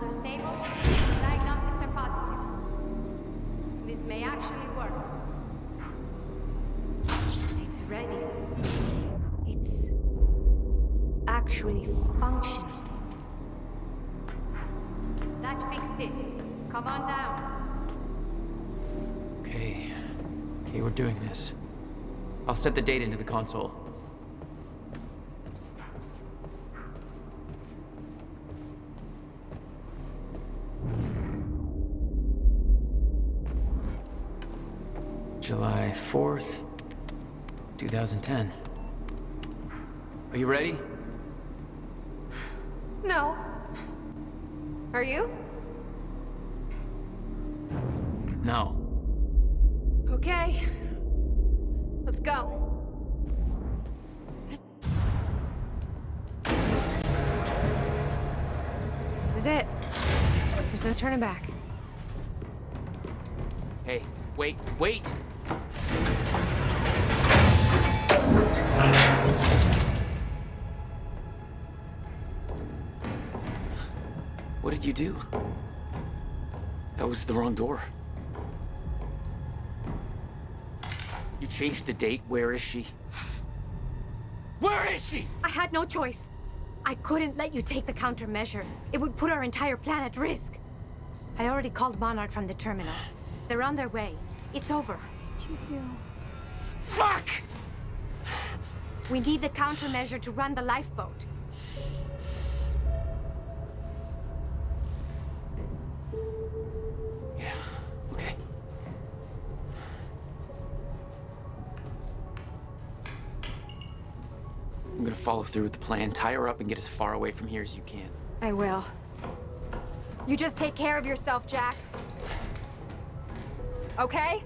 Speaker 3: are stable, diagnostics are positive. This may actually work. It's ready. It's actually functional. That fixed it. Come on down.
Speaker 6: Okay, we're doing this. I'll set the date into the console. July 4th, 2010. Are you ready?
Speaker 7: No. Are you?
Speaker 6: No.
Speaker 7: Okay. Let's go. This is it. There's no turning back.
Speaker 9: Hey, wait!
Speaker 6: What did you do? That was the wrong door.
Speaker 9: You changed the date. Where is she? Where is she?
Speaker 3: I had no choice. I couldn't let you take the countermeasure. It would put our entire plan at risk. I already called Monarch from the terminal. They're on their way. It's over. What did you do?
Speaker 9: Fuck!
Speaker 3: We need the countermeasure to run the lifeboat.
Speaker 6: Yeah, okay. I'm gonna follow through with the plan. Tie her up and get as far away from here as you can.
Speaker 3: I will. You just take care of yourself, Jack. Okay?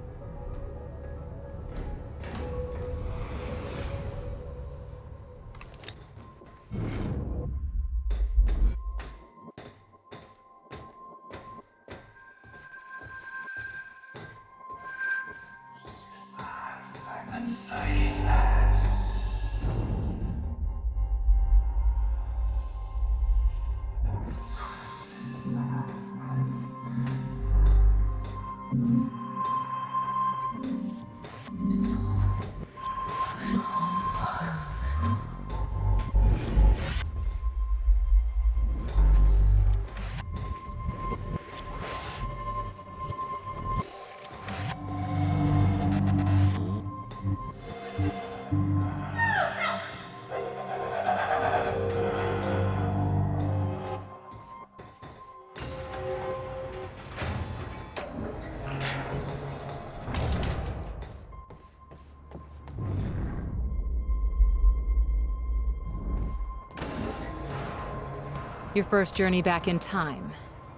Speaker 20: Your first journey back in time,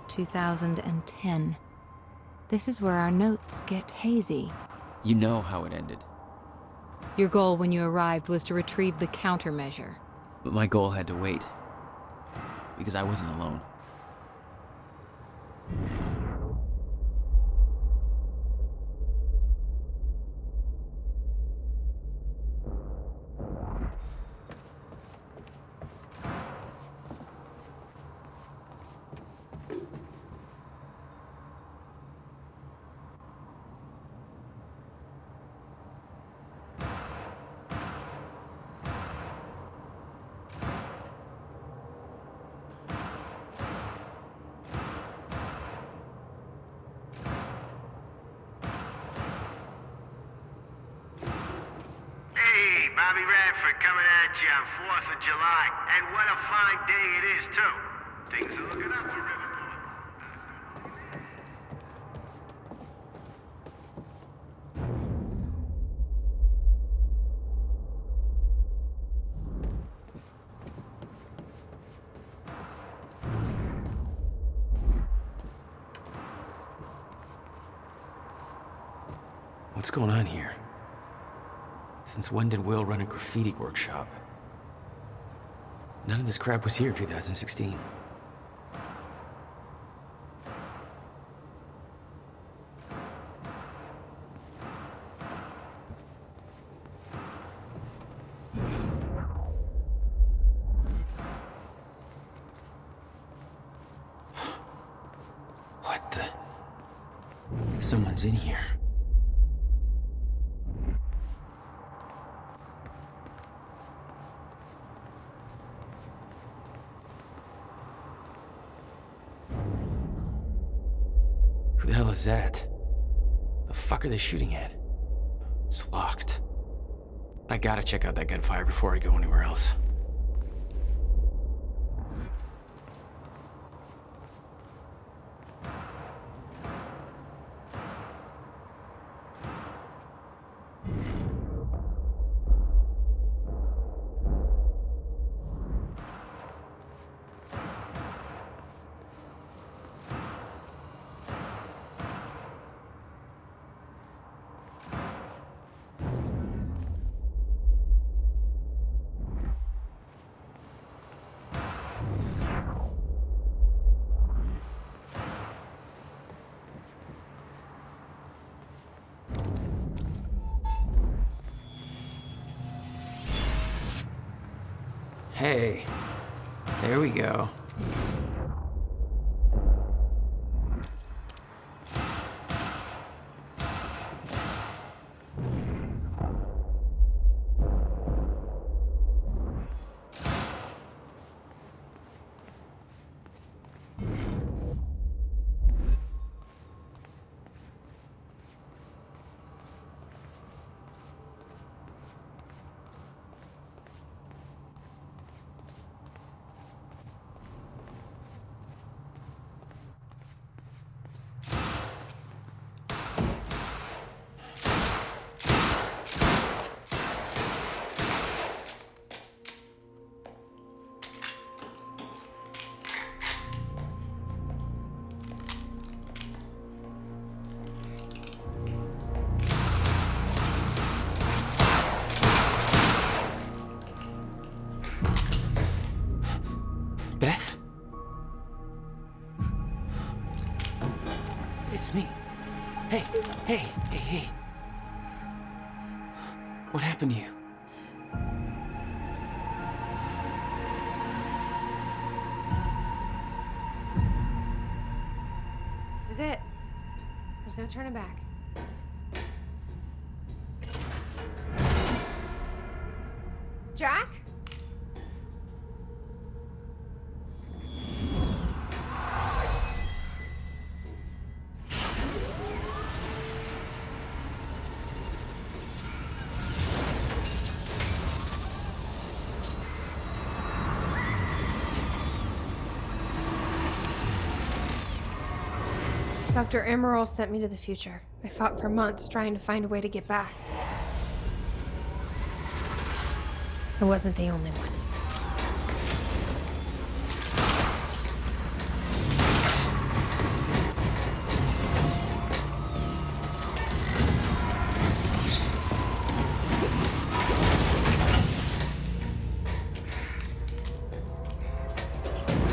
Speaker 20: 2010. This is where our notes get hazy.
Speaker 6: You know how it ended.
Speaker 20: Your goal when you arrived was to retrieve the countermeasure.
Speaker 6: But my goal had to wait. Because I wasn't alone.
Speaker 5: Bobby Radford coming at you on 4th of July. And what a fine day it is, too. Things are looking up for Riverport.
Speaker 6: What's going on here? Since when did Will run a graffiti workshop? None of this crap was here in 2016. Someone's in here. Who the hell is that? The fuck are they shooting at? It's locked. I gotta check out that gunfire before I go anywhere else. Hey, there we go. Beth? It's me. Hey. What happened to you?
Speaker 7: This is it. There's no turning back. Jack? Dr. Emerald sent me to the future. I fought for months trying to find a way to get back. I wasn't the only one.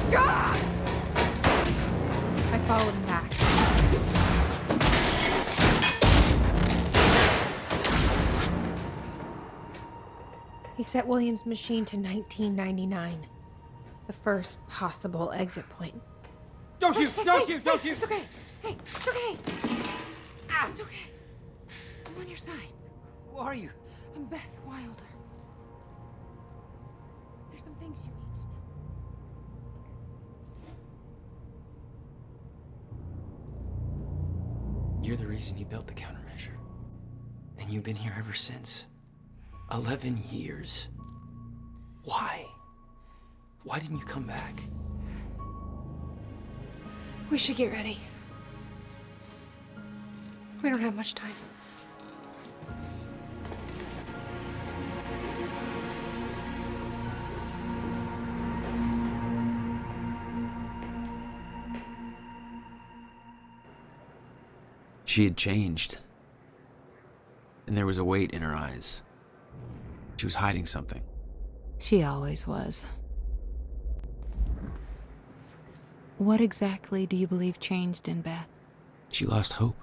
Speaker 7: Stop! I followed him back. He set William's machine to 1999. The first possible exit point.
Speaker 12: Don't shoot! Don't shoot! Don't shoot!
Speaker 7: It's okay. Hey, it's okay. It's okay. I'm on your side.
Speaker 12: Who are you?
Speaker 7: I'm Beth Wilder. There's some things you need to know.
Speaker 6: You're the reason he built the countermeasure. And you've been here ever since. 11 years. Why? Why didn't you come back?
Speaker 7: We should get ready. We don't have much time.
Speaker 6: She had changed. And there was a weight in her eyes. She was hiding something.
Speaker 20: She always was. What exactly do you believe changed in Beth?
Speaker 6: She lost hope.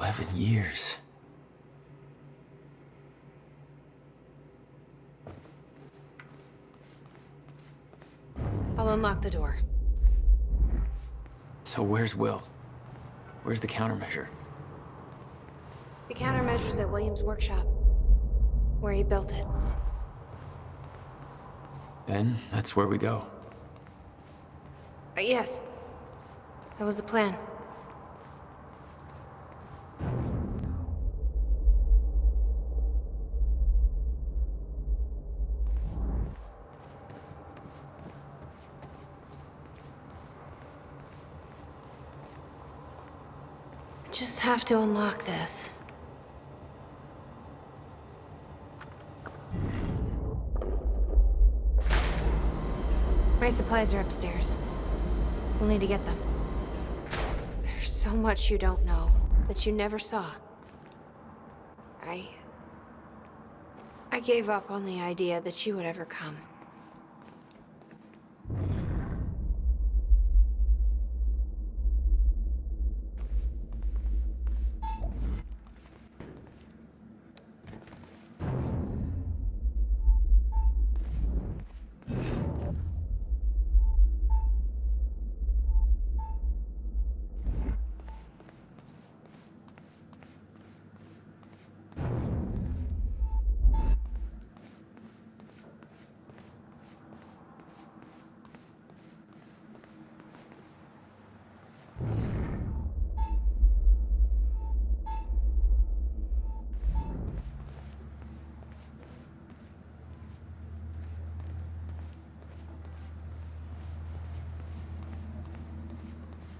Speaker 6: 11 years.
Speaker 7: I'll unlock the door.
Speaker 6: So where's Will? Where's the countermeasure?
Speaker 7: The countermeasure's at William's workshop, where he built it.
Speaker 6: Then that's where we go.
Speaker 7: Yes. That was the plan. I just have to unlock this. My supplies are upstairs. We'll need to get them. There's so much you don't know, that you never saw. I gave up on the idea that she would ever come.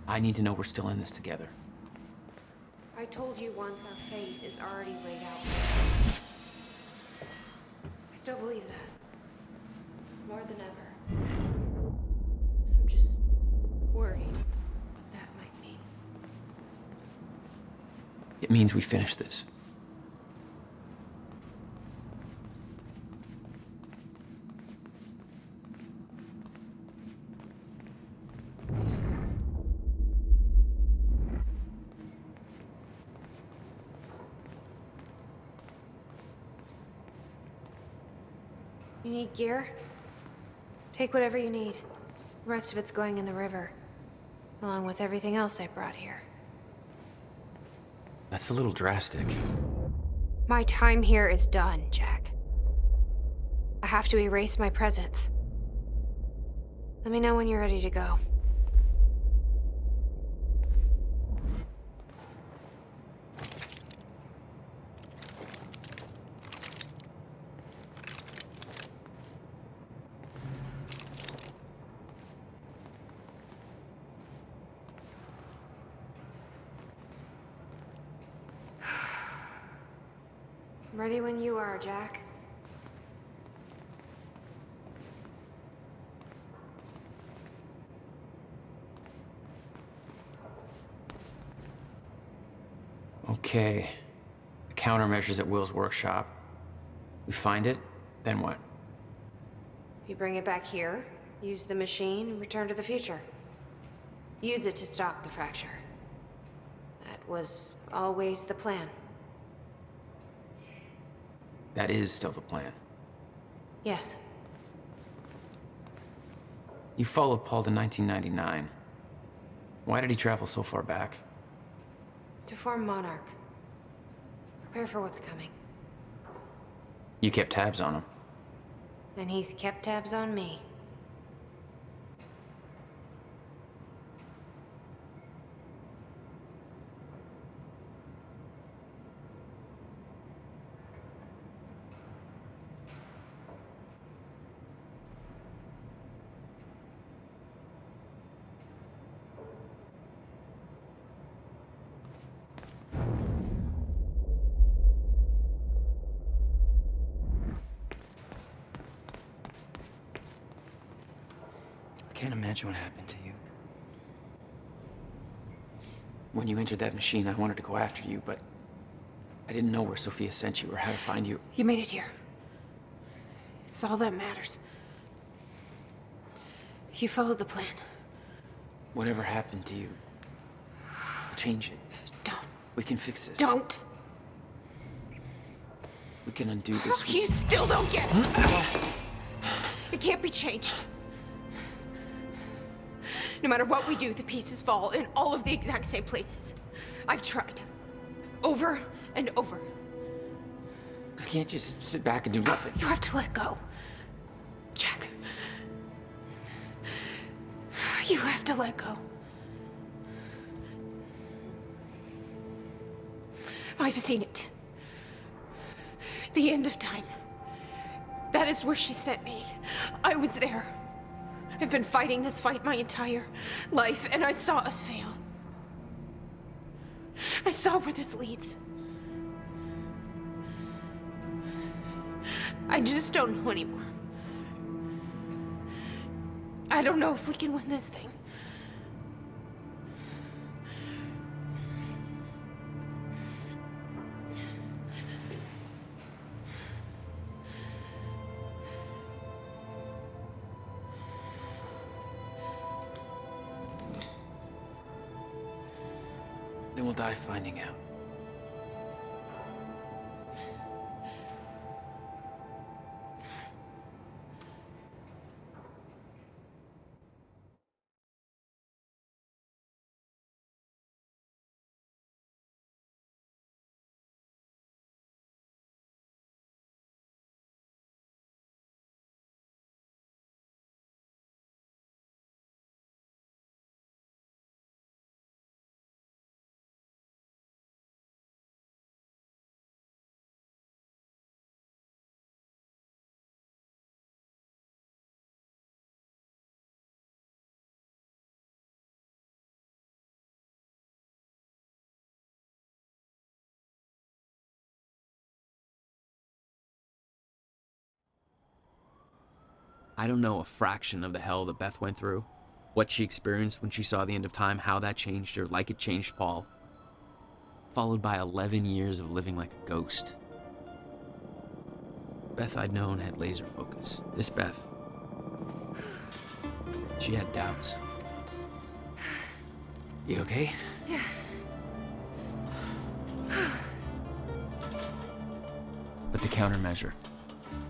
Speaker 6: I need to know we're still in this together.
Speaker 7: I told you once our fate is already laid out. I still believe that. More than ever. I'm just worried what that might mean.
Speaker 6: It means we finish this.
Speaker 7: You need gear? Take whatever you need. The rest of it's going in the river, along with everything else I brought here.
Speaker 6: That's a little drastic.
Speaker 7: My time here is done, Jack. I have to erase my presence. Let me know when you're ready to go. I'm ready when you are, Jack.
Speaker 6: Okay. The countermeasure's at Will's workshop. We find it, then what?
Speaker 7: You bring it back here, use the machine, and return to the future. Use it to stop the fracture. That was always the plan.
Speaker 6: That is still the plan.
Speaker 7: Yes.
Speaker 6: You followed Paul to 1999. Why did he travel so far back?
Speaker 7: To form Monarch. Prepare for what's coming.
Speaker 6: You kept tabs on him.
Speaker 7: And he's kept tabs on me.
Speaker 6: I can't imagine what happened to you. When you entered that machine, I wanted to go after you, but I didn't know where Sophia sent you or how to find you.
Speaker 7: You made it here. It's all that matters. You followed the plan.
Speaker 6: Whatever happened to you, change it.
Speaker 9: We can fix this.
Speaker 7: Don't.
Speaker 9: We can undo this.
Speaker 7: You still don't get it. It can't be changed. No matter what we do, the pieces fall in all of the exact same places. I've tried. Over and over.
Speaker 9: I can't just sit back and do nothing.
Speaker 7: You have to let go. Jack. You have to let go. I've seen it. The end of time. That is where she sent me. I was there. I've been fighting this fight my entire life, and I saw us fail. I saw where this leads. I just don't know anymore. I don't know if we can win this thing.
Speaker 9: Then we'll die finding out.
Speaker 6: I don't know a fraction of the hell that Beth went through, what she experienced when she saw the end of time, how that changed her like it changed Paul. Followed by 11 years of living like a ghost. Beth I'd known had laser focus. This Beth, she had doubts.
Speaker 9: You okay?
Speaker 7: Yeah.
Speaker 6: But the countermeasure,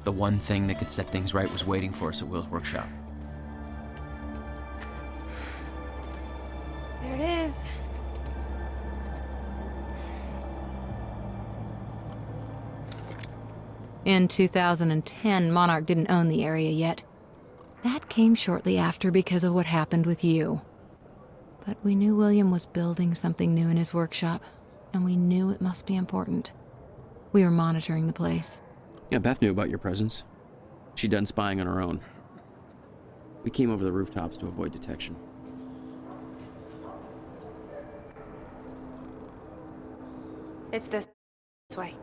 Speaker 6: the one thing that could set things right, was waiting for us at Will's workshop.
Speaker 7: There it is.
Speaker 20: In 2010, Monarch didn't own the area yet. That came shortly after because of what happened with you. But we knew William was building something new in his workshop, and we knew it must be important. We were monitoring the place.
Speaker 6: Yeah, Beth knew about your presence. She'd done spying on her own. We came over the rooftops to avoid detection.
Speaker 7: It's this way.